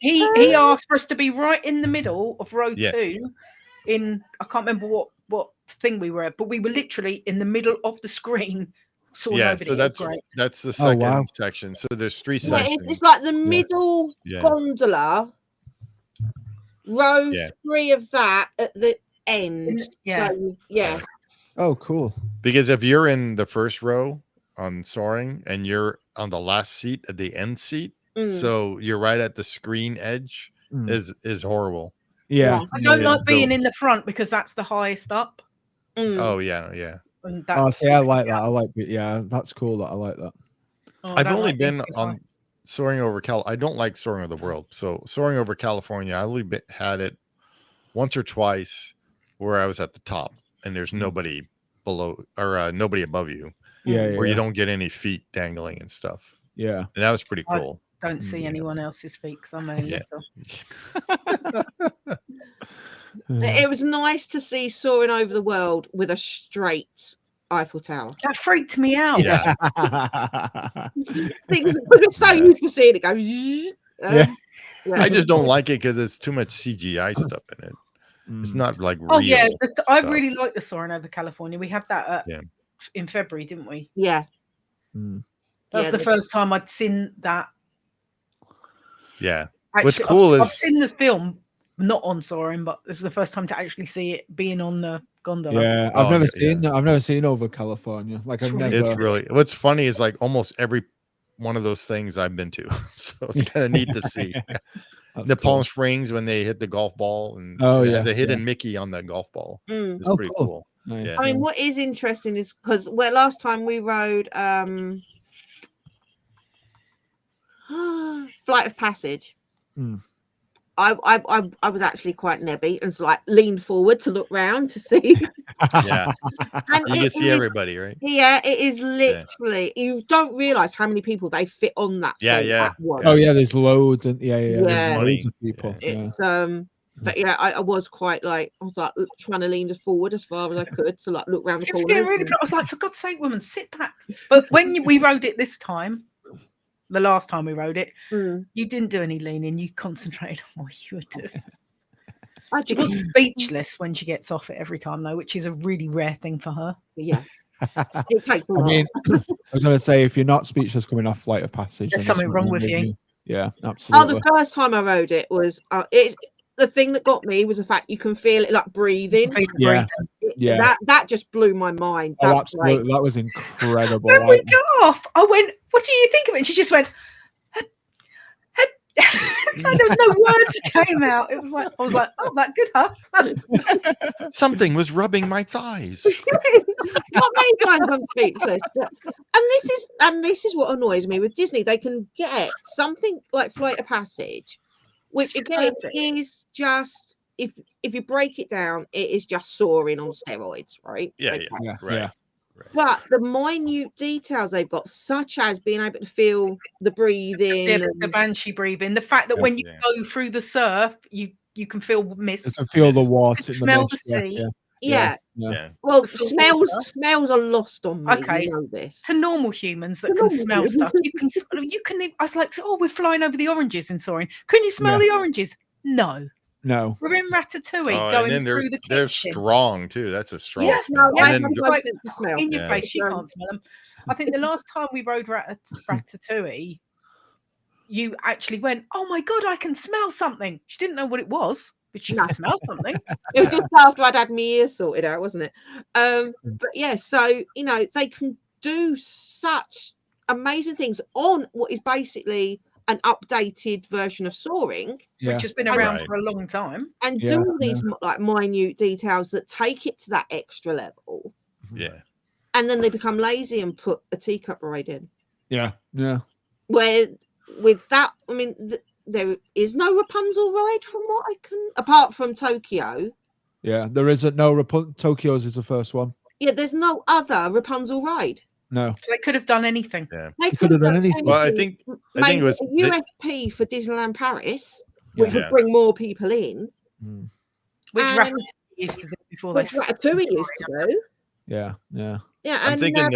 He asked for us to be right in the middle of row 2. In I can't remember what thing we were at, but we were literally in the middle of the screen. So that's the second section. So there's 3 sections. It's like the middle gondola, row 3 of that at the end. Oh, cool. Because if you're in the first row on soaring and you're on the last seat at the end seat, so you're right at the screen edge, is horrible. Yeah, I don't like being in the front because that's the highest up. Oh yeah. See, I like that. I like it. Yeah, that's cool. That I like that. I've only been on soaring over I don't like soaring over the world. So soaring over California, I only had it once or twice where I was at the top and there's nobody below or nobody above you. Where you don't get any feet dangling and stuff. Yeah, and that was pretty cool. I don't see anyone else's feet because I'm only little. It was nice to see soaring over the world with a straight Eiffel Tower. That freaked me out. Yeah. We're so used to seeing it go. I just don't like it because there's too much CGI stuff in it. It's not like real. Oh yeah, I really like the soaring over California. We had that in February, didn't we? Yeah. That was the first time I'd seen that. Yeah. Actually, What's cool I've seen the film, not on soaring, but this is the first time to actually see it being on the gondola. Yeah, I've never seen over California. Like I've never. It's really. What's funny is like almost every one of those things I've been to, so it's kind of neat to see. The Palm Springs when they hit the golf ball, and there's a hidden Mickey on the golf ball. It's pretty cool. Nice. Yeah. I mean, what is interesting is because last time we rode Flight of Passage, I was actually quite nebby and so, like, leaned forward to look round to see. Yeah, and you can see everybody, right? Yeah, it is literally. You don't realize how many people they fit on that. Yeah. Oh yeah, there's loads and there's loads of people. It's but yeah, I was quite like I was like trying to lean forward as far as I could to like look round the corner. I was like, for God's sake, woman, sit back. But when we rode it this time, the last time we rode it, you didn't do any leaning. You concentrated on what you were doing. She was speechless when she gets off it every time, though, which is a really rare thing for her. Yeah. It takes a lot. I mean, I was going to say, if you're not speechless coming off Flight of Passage, there's something wrong with you. Yeah, absolutely. Oh, the first time I rode it was it's the thing that got me was the fact you can feel it like breathing. That just blew my mind. Oh, absolutely. That was incredible. When we got off, I went, what do you think of it? And she just went, there was no words came out. I was like, oh, that good, huh? Something was rubbing my thighs. Not many times I'm speechless. And this is what annoys me with Disney. They can get something like Flight of Passage, which again is just if you break it down, it is just soaring on steroids, right? Yeah, right. But the minute details they've got, such as being able to feel the breathing, the banshee breathing, the fact that when you go through the surf, you can feel mist. You can feel the water, smell the sea. Yeah. Well, smells are lost on me. Okay, you know this. To normal humans that can smell stuff, you can. I was like, oh, we're flying over the oranges and soaring. Can you smell the oranges? No. We're in Ratatouille going through the kitchen. They're strong too. That's a strong smell. In your face, you can't smell them. I think the last time we rode Ratatouille, you actually went, oh my God, I can smell something. She didn't know what it was, but she could smell something. It was just after I'd had my ears sorted out, wasn't it? But yeah, so, you know, they can do such amazing things on what is basically an updated version of soaring, which has been around for a long time, and do all these like minute details that take it to that extra level. And then they become lazy and put a teacup ride in. Where with that, I mean, there is no Rapunzel ride from what I can, apart from Tokyo. Yeah, there isn't. No, Tokyo's is the first one. Yeah, there's no other Rapunzel ride. No. So they could have done anything. Yeah. They could have done anything. Well, I think it made was a USP for Disneyland Paris, which Yeah. would bring more people in. Which And- Ratatouille used to do before they Which Ratatouille used to do. Yeah. Yeah. Yeah, I'm and thinking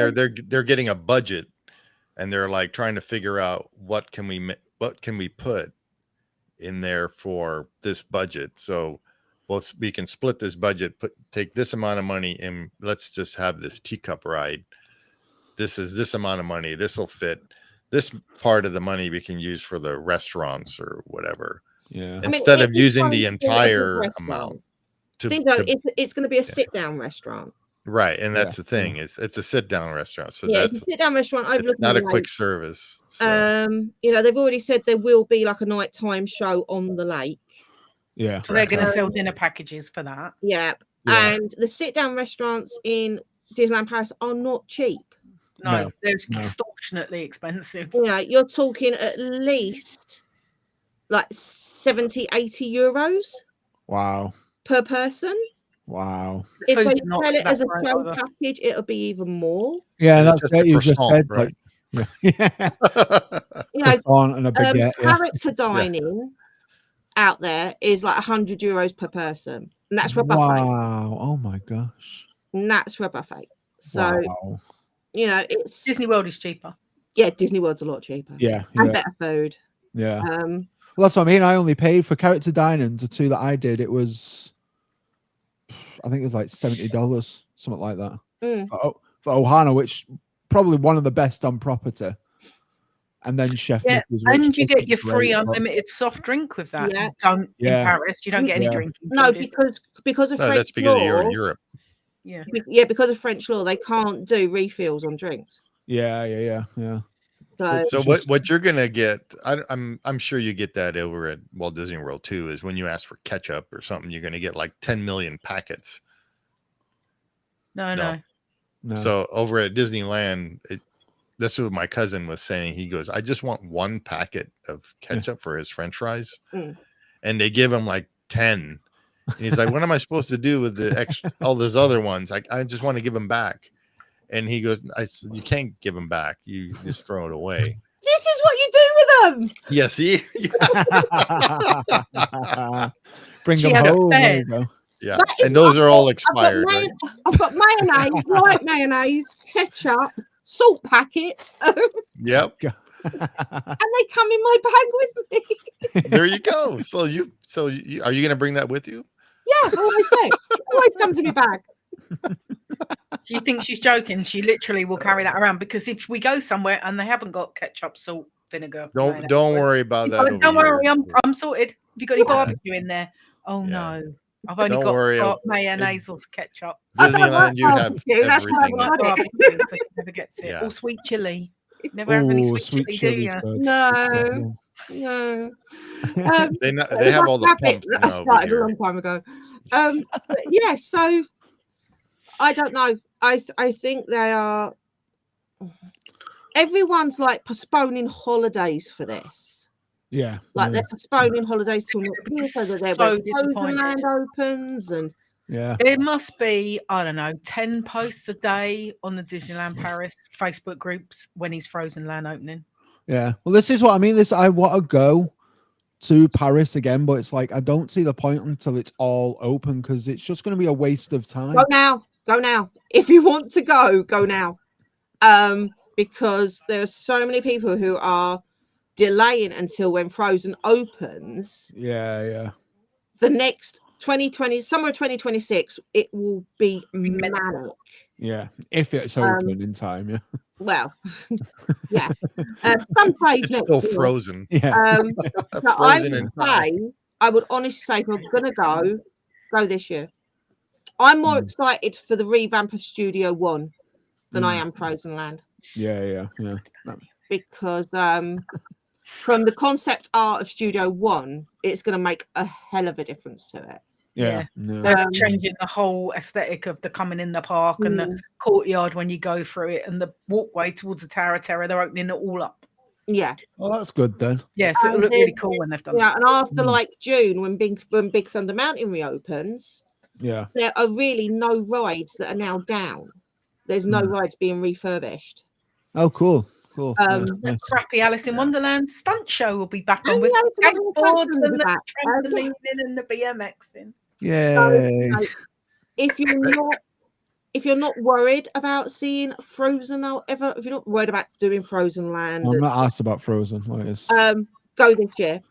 they're getting a budget, and they're like trying to figure out what can we put in there for this budget. So, we can split this budget, take this amount of money, and let's just have this teacup ride. This is this amount of money. This will fit. This part of the money we can use for the restaurants or whatever. Yeah. Instead of it's using fun the to do a good entire restaurant. amount. It's going to be a sit-down restaurant. Right, and that's the thing. It's a sit-down restaurant. So Yeah, that's it's a sit-down restaurant it's overlooking not the a quick lake. service. So. They've already said there will be like a nighttime show on the lake. Yeah. So they're going to sell dinner packages for that. Yeah. And the sit-down restaurants in Disneyland Paris are not cheap. No, they're extortionately expensive. You're talking at least like 70, 80 euros Wow. per person. Wow. If Food's they not sell it that as a great show either. package, it'll be even more. Yeah, And it's that's just it. a You just croissant, said right? croissant and a baguette. Yeah. Character dining out there is like 100 euros per person, and that's for a buffet. Wow. Oh my gosh. And that's for a buffet. So Wow. it's Disney World is cheaper. Yeah, Disney World's a lot cheaper. Yeah. And Yeah. better food. Yeah. Well, that's what I mean. I only paid for character dining, the two that I did. It was, I think it was like $70, something like that. For Ohana, which probably one of the best on property. And then Chef Mickey's, which and you isn't get your free great, but- unlimited soft drink with that. Yeah. You don't in Yeah. Paris. You don't get any Yeah. drinking. No, included. because of No, French that's because law. you're in Europe. Yeah. Because of French law, they can't do refills on drinks. Yeah. So what you're gonna get, I'm sure you get that over at Walt Disney World too, is when you ask for ketchup or something, you're gonna get like 10 million packets. No. So over at Disneyland, this is what my cousin was saying. He goes, I just want one packet of ketchup for his French fries, and they give him like 10. And he's like, what am I supposed to do with the all those other ones? I just want to give them back. And he goes, you can't give them back. You just throw it away. this is what you do with them. Yeah, see? Bring She them had a home. There you spares. go. Yeah. That is And those what are all I've got expired, right? I've got mayonnaise, white mayonnaise, ketchup, salt packets, and Yep. they come in my bag with me. There you go. So you are you gonna bring that with you? Yeah, I always do. It always comes in my bag. Do you think she's joking? She literally will carry that around, because if we go somewhere and they haven't got ketchup, salt, vinegar, mayonnaise, Don't worry about that. over don't worry, here. I'm sorted. Have you got any barbecue in there? Oh no, I've only Don't worry, got mayonnaise or ketchup. I don't Disneyland, like you have barbecue, that's why I everything. like Barbecue, so she never gets it. Yeah. Or sweet chili. Never have any Oh, sweet chili, do chili's you? good. No, no. They have all the Rabbit pumps that I now over started a here. long time ago. But yeah, so I don't know. I think they are. Everyone's like postponing holidays for this. Yeah. Like they're postponing holidays till next year so that they're So when Frozen disappointed. Land opens and Yeah. There must be, I don't know, 10 posts a day on the Disneyland Paris Facebook groups when he's Frozen Land opening. Yeah. Well, this is what I mean. I want to go to Paris again, but it's like I don't see the point until it's all open, because it's just going to be a waste of time. go now. If you want to go now. Because there are so many people who are delaying until when Frozen opens. Yeah. The next 2020, summer of 2026, it will be manic. Yeah. If it's open in time. Yeah. Well, yeah. Some stage It's next still year. frozen. Yeah. So I Frozen would in time. say, I would honestly say, if I'm gonna go this year. I'm more excited for the revamp of Studio One than I am Frozen Land, Yeah. because from the concept art of Studio One, it's gonna make a hell of a difference to it. Yeah. They're changing the whole aesthetic of the coming in the park and the courtyard when you go through it, and the walkway towards the Tower of Terror. They're opening it all up. Yeah. Well, that's good then. Yeah, so it'll look really cool when they've done Yeah, that. and after like June, when Big Thunder Mountain reopens, Yeah. there are really no rides that are now down. There's no rides being refurbished. Oh, cool. Cool. The crappy Alice in Wonderland stunt show will be back on with Alice in skateboards Wonderland and the back. trampolining and the BMXing. Yay. So, if you're not worried about seeing Frozen if you're not worried about doing Frozen Land, I'm not asked about Frozen. What is? go this year,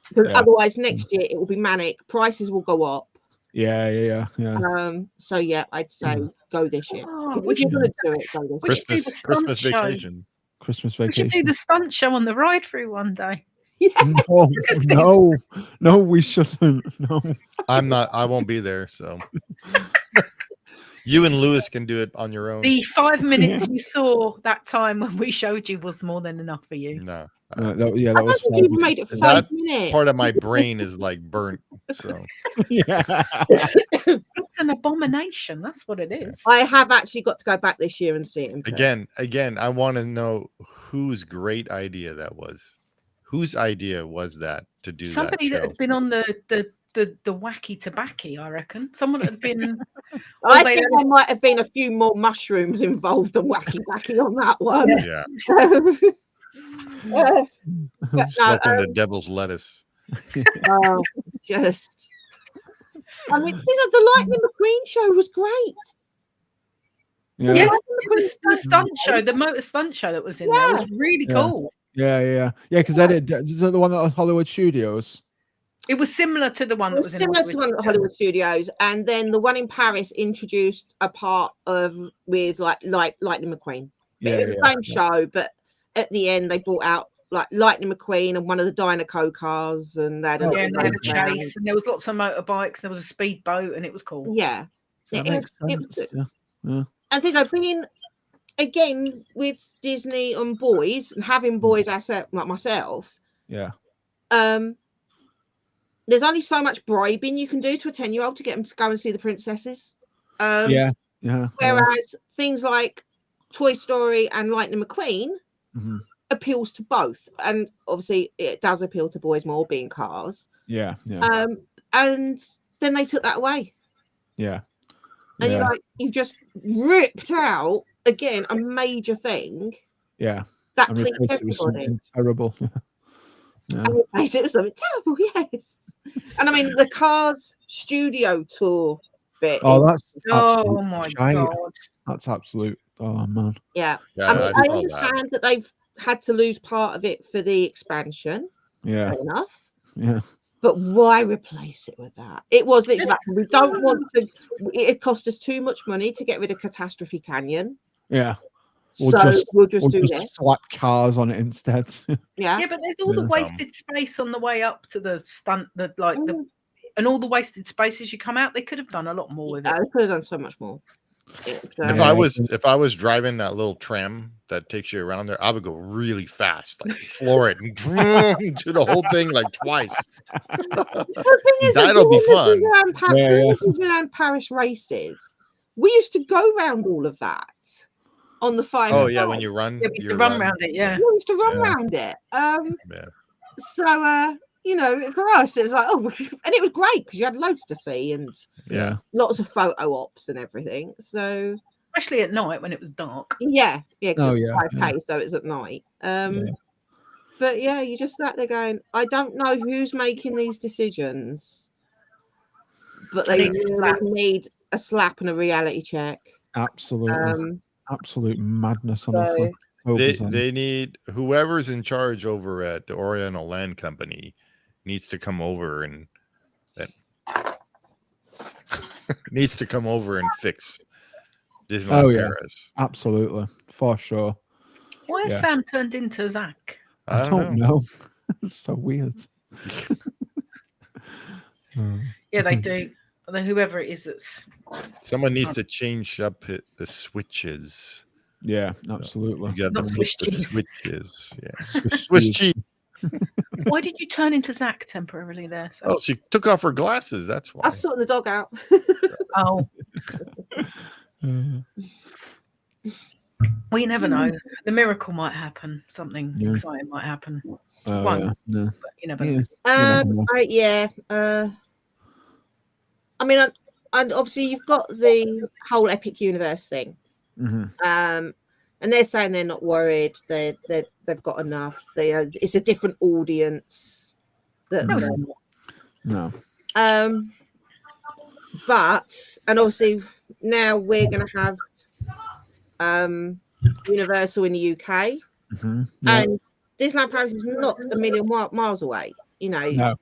because otherwise next year it will be manic. Prices will go up. Yeah. So yeah, I'd say go this year. Oh, If you're gonna do it, go this year. Christmas vacation. Christmas We vacation. should do the stunt show on the ride through one day. No, we shouldn't. No. I won't be there, so you and Lewis can do it on your own. The 5 minutes you saw that time when we showed you was more than enough for you. No. That I was don't think you made it 5 minutes. Part of my brain is like burnt. So yeah. It's an abomination. That's what it is. I have actually got to go back this year and see it in person. Again, I want to know whose great idea that was. Whose idea was that to do Somebody that show? that had been on the wacky tobacco, I reckon. Someone that had been. I think there might have been a few more mushrooms involved than wacky on that one. Yeah. But the devil's lettuce. Oh, just. I mean, the Lightning McQueen show was great. Yeah, the stunt show, the motor stunt show that was in there was really cool. Yeah. Because is that the one at Hollywood Studios? It was similar to the one that was similar to one at Hollywood Studios, and then the one in Paris introduced a part with Lightning McQueen. It was the same show, but at the end they brought out like Lightning McQueen and one of the Dynaco cars, and they had a chase, and there was lots of motorbikes. There was a speedboat, and it was cool. Yeah, That makes sense. Yeah. And things like being again with Disney and boys and having boys like myself. Yeah. There's only so much bribing you can do to a 10-year-old to get them to go and see the princesses. Whereas things like Toy Story and Lightning McQueen appeals to both, and obviously it does appeal to boys more, being cars. Yeah. And then they took that away. Yeah. And you're like, you've just ripped out again a major thing. Yeah. That I mean, pleased it was everybody. something terrible. And replaced it with something terrible, yes. And I mean, the Cars studio tour bit. That's my God. That's absolute. Oh man. Yeah. Yeah, I understand that they've had to lose part of it for the expansion. Yeah. Fair enough. Yeah. But why replace it with that? It was literally we don't want to. It cost us too much money to get rid of Catastrophe Canyon. Yeah. We'll just do this. Slap cars on it instead. Yeah, but there's all the wasted space on the way up to the stunt, and all the wasted spaces you come out. They could have done a lot more with it. They could have done so much more. If I was driving that little tram that takes you around there, I would go really fast, like floor it and do the whole thing like twice. The thing is, that'll be fun. Disneyland Paris races. We used to go around all of that on the final. Oh yeah, when you run, we used to run around it. Yeah, we used to run around it. So for us, it was like, and it was great because you had loads to see and lots of photo ops and everything. So especially at night when it was dark. Yeah, because it was 5K, so it's at night. But yeah, you just sat there going, I don't know who's making these decisions, but they need a slap and a reality check. Absolutely. Absolute madness, honestly. They need whoever's in charge over at the Oriental Land Company needs to come over and fix Disneyland Paris. Absolutely, for sure. Why has Sam turned into Zach? I don't know. It's so weird. Yeah, they do. Whoever it is, that's someone needs to change up the switches. Yeah, absolutely. You got Not to flip the Swiss switches. Yeah, Swiss cheese. Why did you turn into Zach temporarily there? So? Oh, she took off her glasses. That's why. I saw the dog out. Oh. We never know. The miracle might happen. Something exciting might happen. But you never know. I mean, and obviously you've got the whole Epic Universe thing And they're saying they're not worried. They've got enough. It's a different audience. No. But obviously now we're going to have Universal in the UK, and Disneyland Paris is not a million miles away. You know, No.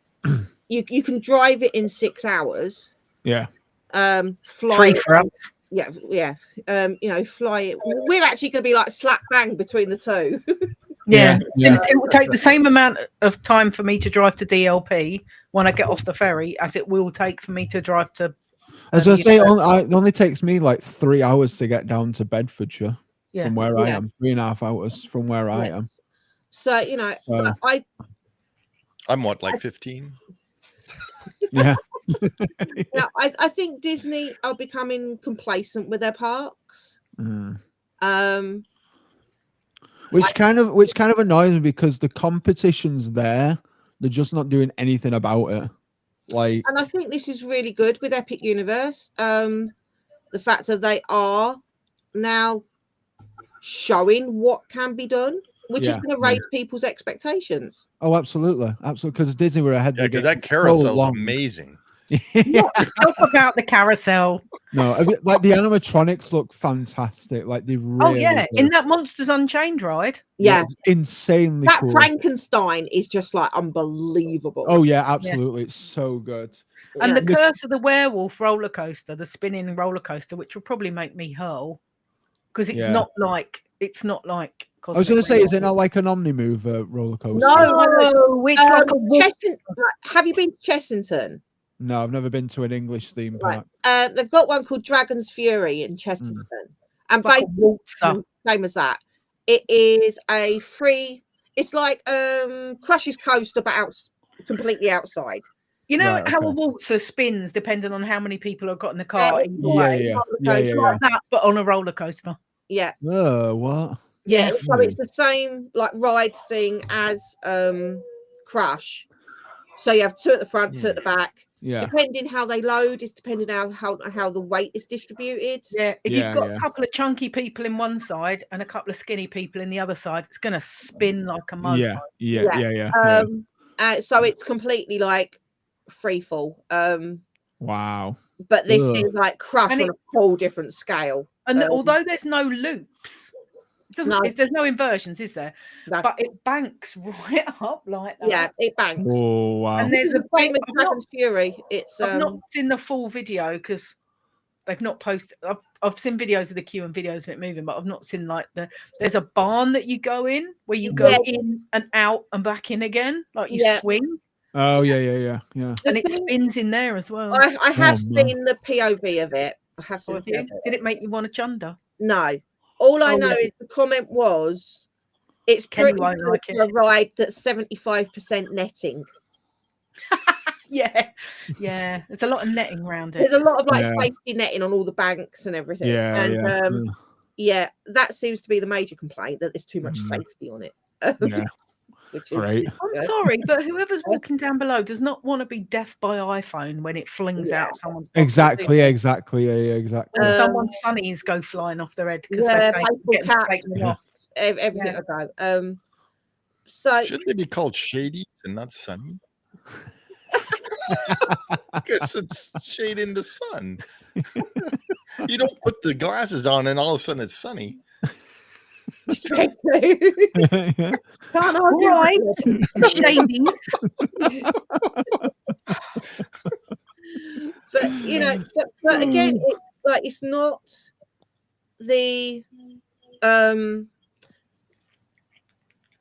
you can drive it in 6 hours. Yeah. Fly 3 for us. Yeah. You know, fly it. We're actually going to be like slap bang between the two. Yeah. Yeah. It will take the same amount of time for me to drive to DLP when I get off the ferry as it will take for me to drive to. As I say, it only takes me like 3 hours to get down to Bedfordshire from where I am. 3.5 hours from where I am. So, you know, I'm what, like 15? Yeah. Now, I think Disney are becoming complacent with their parks. Which kind of annoys me because the competition's there. They're just not doing anything about it. Like, and I think this is really good with Epic Universe. The fact that they are now showing what can be done, which is going to raise people's expectations. Oh, absolutely, because Disney were ahead. Yeah, because that carousel is amazing. Talk about the carousel. No, like the animatronics look fantastic. Like they really. Oh yeah, in that Monsters Unchained ride. Yeah, insanely. That cool. Frankenstein is just like unbelievable. Oh yeah, absolutely. It's so good. And the Curse of the Werewolf roller coaster, the spinning roller coaster, which will probably make me hurl, because it's not like I was going to say, is it not like an Omnimove roller coaster? No, it's like a. Have you been to Chessington? No, I've never been to an English theme park. They've got one called Dragon's Fury in Chessington, and like basically same as that. It is a free. It's like Crush's Coaster, but completely outside. You know how a waltzer spins depending on how many people have got in the car. It's like that, but on a roller coaster. Yeah. Oh, what? Yeah. So it's the same like ride thing as Crush. So you have 2 at the front, 2 at the back. Yeah. Depending how they load, is depending on how the weight is distributed. Yeah. If you've got a couple of chunky people in one side and a couple of skinny people in the other side, it's going to spin like a mofo. Yeah. So it's completely like free fall. Wow. But this is like Crush on a whole different scale. And although there's no loops, there's no inversions, is there? No. But it banks right up like that. Yeah, it banks. Oh wow. And there's a famous Dragon's Fury. I've not seen the full video because they've not posted. I've seen videos of the queue and videos of it moving, but I've not seen like there's a barn that you go in where you go in and out and back in again, like you swing. Oh yeah. And it spins in there as well. I have seen the POV of it. I have seen. Did it make you want to chunder? No. All I know is the comment was, it's pretty good for a ride that's 75% netting. Yeah. There's a lot of netting around it. There's a lot of like safety netting on all the banks and everything. Yeah, that seems to be the major complaint, that there's too much safety on it. Which is I'm sorry, but whoever's walking down below does not want to be deaf by iPhone when it flings out someone's exactly. Or someone's sunnies go flying off their head because they're taking them off. Everything about. So should they be called shadies and not sunny? Because it's shade in the sun. You don't put the glasses on and all of a sudden it's sunny. Can't argue. Right, shadies. But you know, but again, it's like it's not the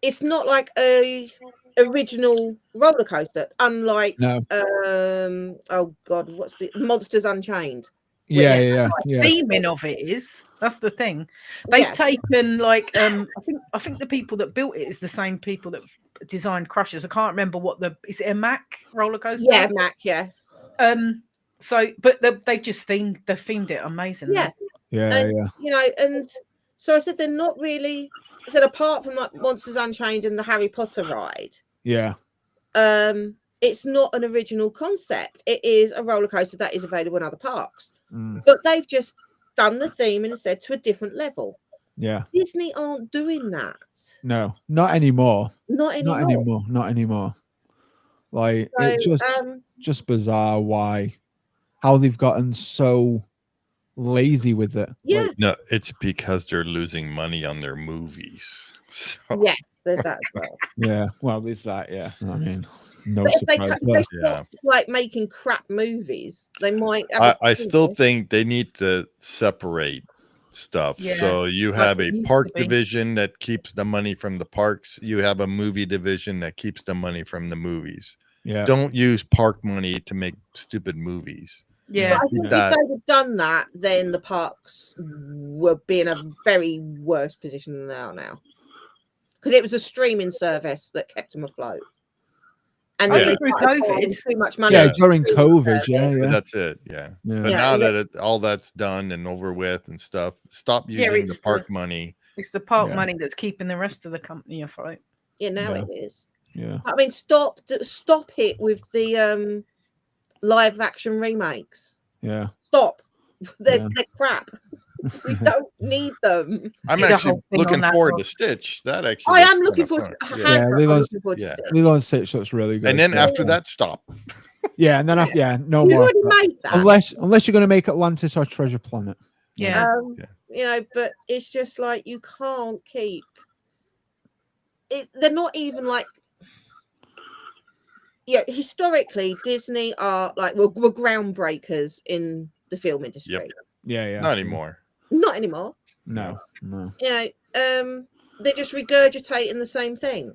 it's not like a original roller coaster, unlike oh god, what's the Monsters Unchained? Yeah. Theming of it is. That's the thing. They've taken like I think the people that built it is the same people that designed Crushers. I can't remember is it a Mack roller coaster? Yeah, Mack. Yeah. So, but they just themed it amazingly. Yeah. You know, and so I said they're not really. I said apart from like Monsters Unchained and the Harry Potter ride. Yeah. It's not an original concept. It is a roller coaster that is available in other parks. But they've just done the theme instead to a different level. Yeah. Disney aren't doing that. No, not anymore. Not anymore. Not anymore. Not anymore. Like So, it's just bizarre how they've gotten so lazy with it. Yeah. Like, No, it's because they're losing money on their movies. So. Yes, there's that as well. Yeah. Well, there's that. Yeah. I mean, no But if surprise they there. stop like making crap movies, they might. I still think they need to separate stuff. Yeah, So you like have it a used park to be. division that keeps the money from the parks. You have a movie division that keeps the money from the movies. Yeah. Don't use park money to make stupid movies. Yeah. But I think if they had done that, then the parks would be in a very worse position than they are now. Because it was a streaming service that kept them afloat. And then they through started pouring COVID. too much money. Yeah, into during streaming COVID. service. Yeah. That's it. Yeah. Yeah. But Yeah, now and that all that's done and over with and stuff, stop Yeah, using it's the park money. It's the park Yeah. money that's keeping the rest of the company afloat. Yeah, now Yeah. it is. Yeah. I mean, stop it with the live action remakes. Yeah. Stop. They're Yeah. crap. We don't need them. I'm Did a actually whole thing looking on that forward one. to Stitch. That actually. I looks am looking kinda forward fun. to Yeah. hands up, I'm Lilo's- looking forward to Yeah. Stitch. Lilo and Stitch looks really good. And then yeah. after that, stop. Yeah, and then after, no You more. already of that. made that. Unless you're gonna make Atlantis or Treasure Planet. Yeah. You know, but it's just like you can't keep it. They're not even like, historically, Disney are like we're groundbreakers in the film industry. Yep. Yeah. Not anymore. Not anymore. No. You know, they're just regurgitating the same thing,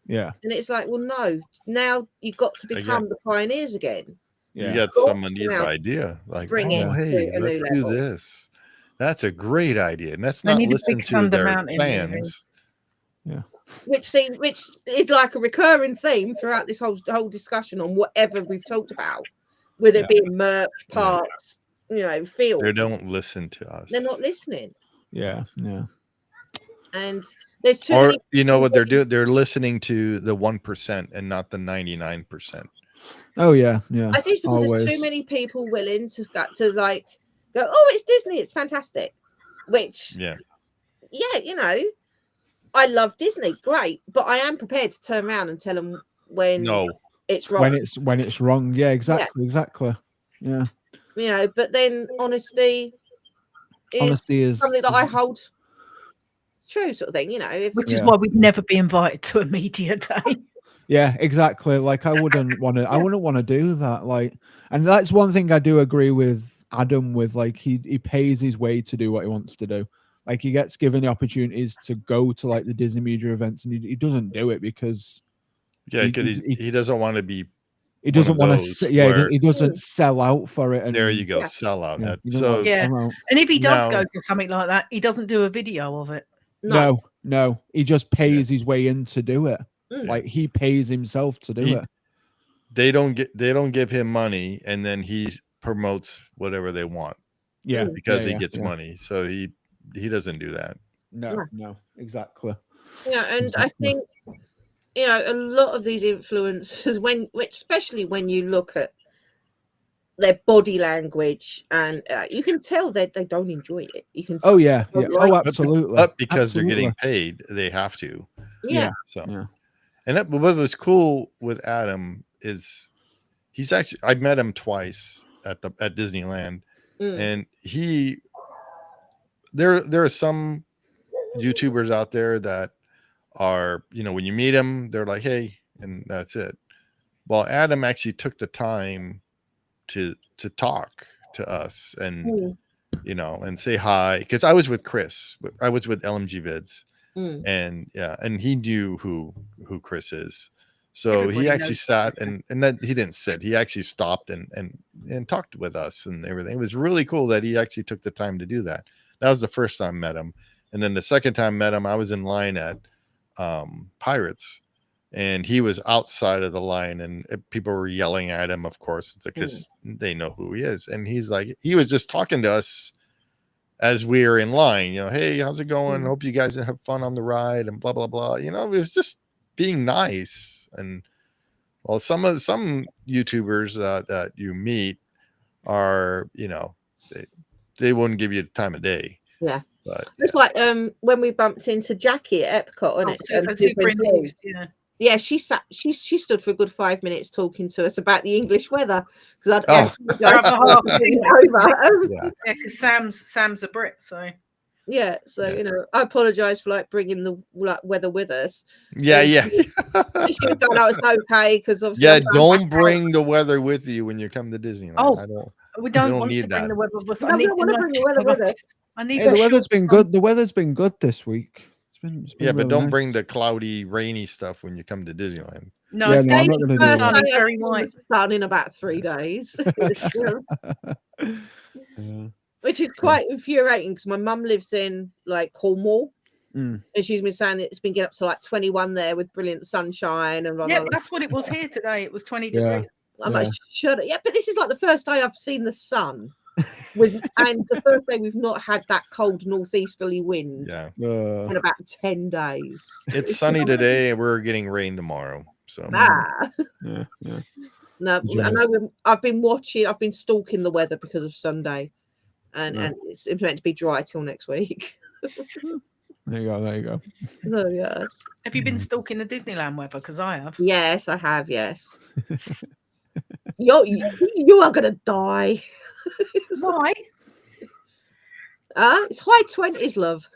Yeah. and it's like, well, no. Now you've got to become the pioneers again. You Yeah. got Got somebody's to now idea. Like, bring it oh, to hey, a new let's do level. this. That's a great idea. And let's They not need to listen become to the their Mountain movie. fans. Which is like a recurring theme throughout this whole discussion on whatever we've talked about, whether it be merch, parks, fields. They don't listen to us. They're not listening, Yeah. and there's too Or many. you know what they're doing? They're listening to the 1% and not the 99%. Oh yeah. I think it's because Always. there's too many people willing to like go, oh, it's Disney, it's fantastic. Which, Yeah. I love Disney, great, but I am prepared to turn around and tell them when it's wrong. When it's wrong. Yeah. Exactly. Yeah. But then honesty is something that I hold true, sort of thing. Which is why we'd never be invited to a media day. Yeah, exactly. Like I wouldn't want to do that. Like, and that's one thing I do agree with Adam with. Like he pays his way to do what he wants to do. Like he gets given the opportunities to go to like the Disney media events, and he doesn't do it because because he doesn't want to be. He doesn't want to. Yeah, he doesn't sell out for it. And, there you go, sell out. Yeah, So and if he does now- go to something like that, he doesn't do a video of it. No, he just pays his way in to do it. Like he pays himself to do it. They don't give him money, and then he promotes whatever they want. Yeah, because he gets money. So he doesn't do that. No, exactly. Yeah, and I think a lot of these influencers, especially when you look at their body language, and you can tell that they don't enjoy it. You can. Oh yeah. Like, Oh, absolutely. But because they're getting paid, they have to. Yeah. So, and what was cool with Adam is he's actually I've met him twice at Disneyland, and there are some YouTubers out there that are, when you meet them, they're like, hey, and that's it. Well, Adam actually took the time to talk to us and and say hi, because I was with Chris. I was with LMG Vids, and he knew who Chris is. So Everybody he actually knows sat Chris. and then he didn't sit. He actually stopped and talked with us and everything. It was really cool that he actually took the time to do that. That was the first time I met him. And then the second time I met him, I was in line at Pirates, and he was outside of the line, and people were yelling at him, of course, because they know who he is. And he was just talking to us as we were in line, hey, how's it going? Hope you guys have fun on the ride and blah, blah, blah. It was just being nice. And well, some YouTubers that you meet are, they wouldn't give you the time of day. Yeah. But it's like when we bumped into Jackie at Epcot, and super enthused, yeah. Yeah, she stood for a good 5 minutes talking to us about the English weather because because Sam's a Brit, so you know, I apologize for like bringing the weather with us. Yeah. She was going, "Oh, it's okay," because obviously don't bring the weather with you when you come to Disneyland. We don't want to bring the weather with us. I need want to bring the weather with us. The weather's been good. The weather's been good this week. It's been but really don't nice. bring the cloudy, rainy stuff when you come to Disneyland. No, I'm not going to do that. It's very white. Sun in about 3 days, which is quite infuriating because my mum lives in like Cornwall, and she's been saying it's been getting up to like 21 there with brilliant sunshine and that's what it was here today. It was 20 degrees. I'm like, shut up. Yeah, but this is like the first day I've seen the sun. And the first day we've not had that cold northeasterly wind in about 10 days. It's sunny today and we're getting rain tomorrow. So No, I know I've been stalking the weather because of Sunday, and it's meant to be dry till next week. There you go. Oh, yes. Have you been stalking the Disneyland weather? Because I have. Yes, I have. Yes. You are gonna die. Why? It's high 20s, love.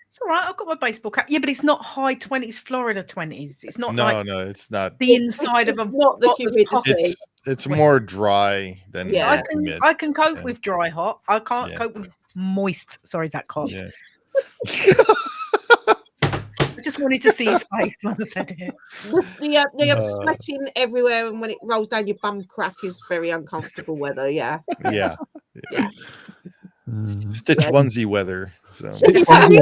It's all right. I've got my baseball cap. Yeah, but it's not high 20s, Florida 20s. It's not. No, it's not. The inside of a not the humidity. It's more dry than humid. I can cope with dry hot. I can't cope with moist. Sorry, Zach coughed. Yeah. I just wanted to see his face when I said it. The sweating everywhere, and when it rolls down your bum crack is very uncomfortable weather. Yeah. Stitch onesie weather. So exactly.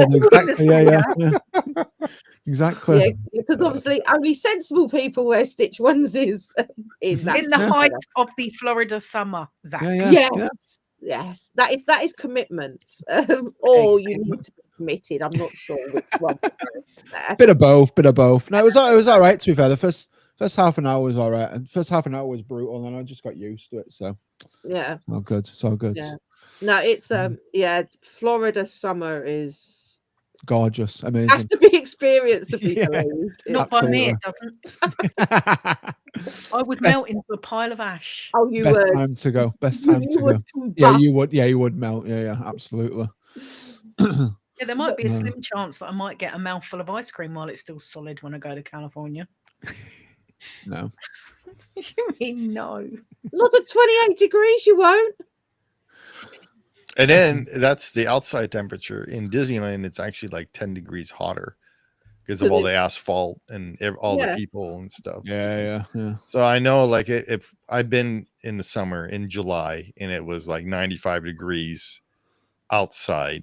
Exactly. Yeah, because obviously only sensible people wear stitch onesies in the height of the Florida summer, Zach. Yes. That is commitment. Or you need to be committed. I'm not sure which one. Bit of both. No, it was all right. To be fair, the first half an hour was all right, and first half an hour was brutal, and I just got used to it. So yeah, it's all good. Yeah. No, it's Florida summer is gorgeous, amazing. Has to be experienced to be believed. Not by me, it doesn't. I would melt into a pile of ash. Oh, you Best would. time to go. Best time to go. Yeah, you would. Yeah, you would melt. Yeah, absolutely. Yeah, there might be a slim chance that I might get a mouthful of ice cream while it's still solid when I go to California. No. What do you mean no? Not at 28 degrees, you won't. And then that's the outside temperature. In Disneyland, it's actually like 10 degrees hotter because of all the asphalt and all the people and stuff. Yeah. So I know, like, if I've been in the summer in July and it was like 95 degrees outside,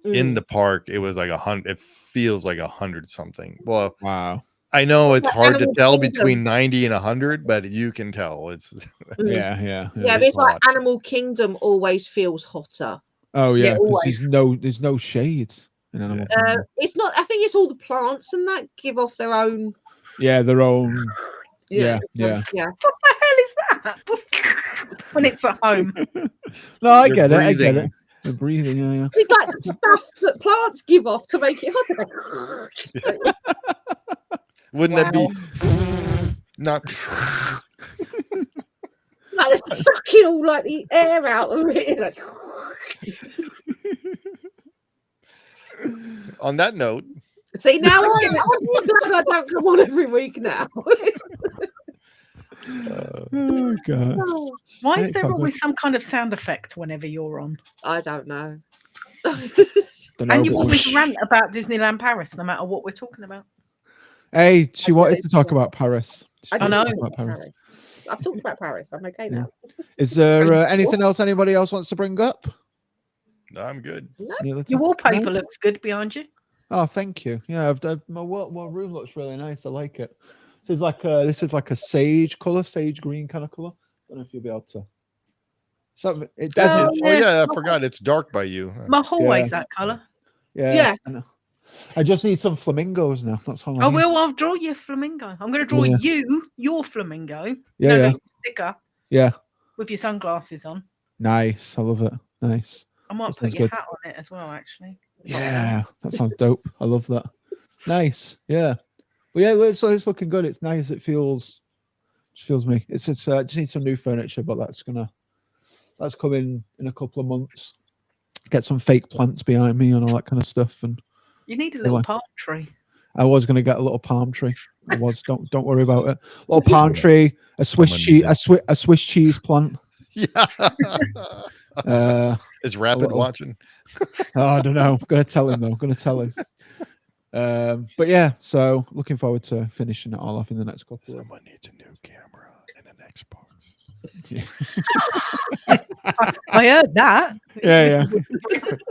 in the park, it was like 100. It feels like 100 something. Well, wow. I know it's hard to tell between 90 and 100, but you can tell it's yeah. But it's like Animal Kingdom always feels hotter. Oh yeah, there's no shades in Animal Kingdom. It's not. I think it's all the plants and that give off their own. Yeah, their own. Yeah. What the hell is that? When it's at home. No, I get it. The breathing, yeah. It's like the stuff that plants give off to make it hotter. Wouldn't that be not like it's sucking all like the air out of it? Like... On that note, see now I'm glad I don't come on every week now. Oh god! Why is there always some kind of sound effect whenever you're on? I don't know. And you always rant about Disneyland Paris, no matter what we're talking about. Hey, she wanted to talk about Paris. I know. Paris. I've talked about Paris. I'm okay now. Is there anything else anybody else wants to bring up? No, I'm good. Your wallpaper looks good behind you. Oh, thank you. Yeah, my room looks really nice. I like it. This is like a sage color, sage green kind of color. Don't know if you'll be able to. So it does. Oh yeah, I forgot. It's dark by you. My hallway's that color. Yeah. I just need some flamingos now. That's all. I'll draw you a flamingo. I'm going to draw your flamingo. Yeah. Sticker. Yeah. With your sunglasses on. Nice. I love it. Nice. I might That put sounds your good. hat on it as well, actually. Yeah, that sounds dope. I love that. Nice. Yeah. Well, yeah, it's looking good. It's nice. It feels me. It's just need some new furniture, but that's coming in a couple of months. Get some fake plants behind me and all that kind of stuff. And You need a little palm tree. I was going to get a little palm tree. I was. Don't worry about it. Little palm tree, a Swiss cheese, a Swiss cheese plant. Yeah. Is Rapid watching? Oh, I don't know. I'm going to tell him though. I'm going to tell him. But yeah, so looking forward to finishing it all off in the next couple. Someone needs a new camera and an Xbox. I heard that. Yeah.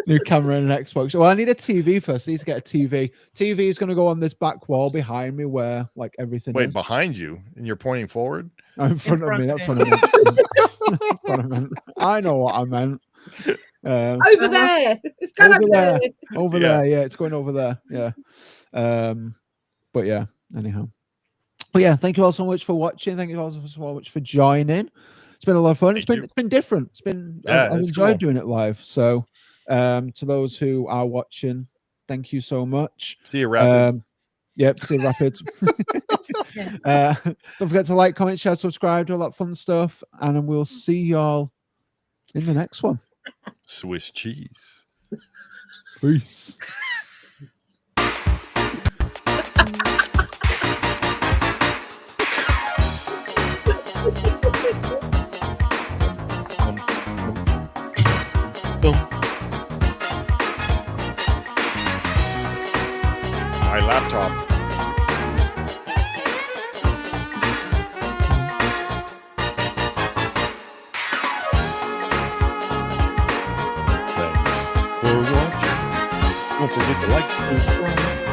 New camera and an Xbox. Well, I need a TV first. I need to get a TV. TV is going to go on this back wall behind me where like everything Wait, is. behind you and you're pointing forward? In front of me. That's what I meant. That's what I meant. I know what I meant. Over there. It's going over there. Over there. Yeah, it's going over there. Yeah. But yeah, anyhow. But yeah, thank you all so much for watching. Thank you all so much for joining. It's been a lot of fun. It's been different. I've enjoyed doing it live. So to those who are watching, thank you so much. See you, Rapid. Yep, see you, Rapid. Don't forget to like, comment, share, subscribe, do all that fun stuff, and then we'll see y'all in the next one. Swiss cheese. Peace. My laptop. Thanks for watching. Don't forget to like, subscribe.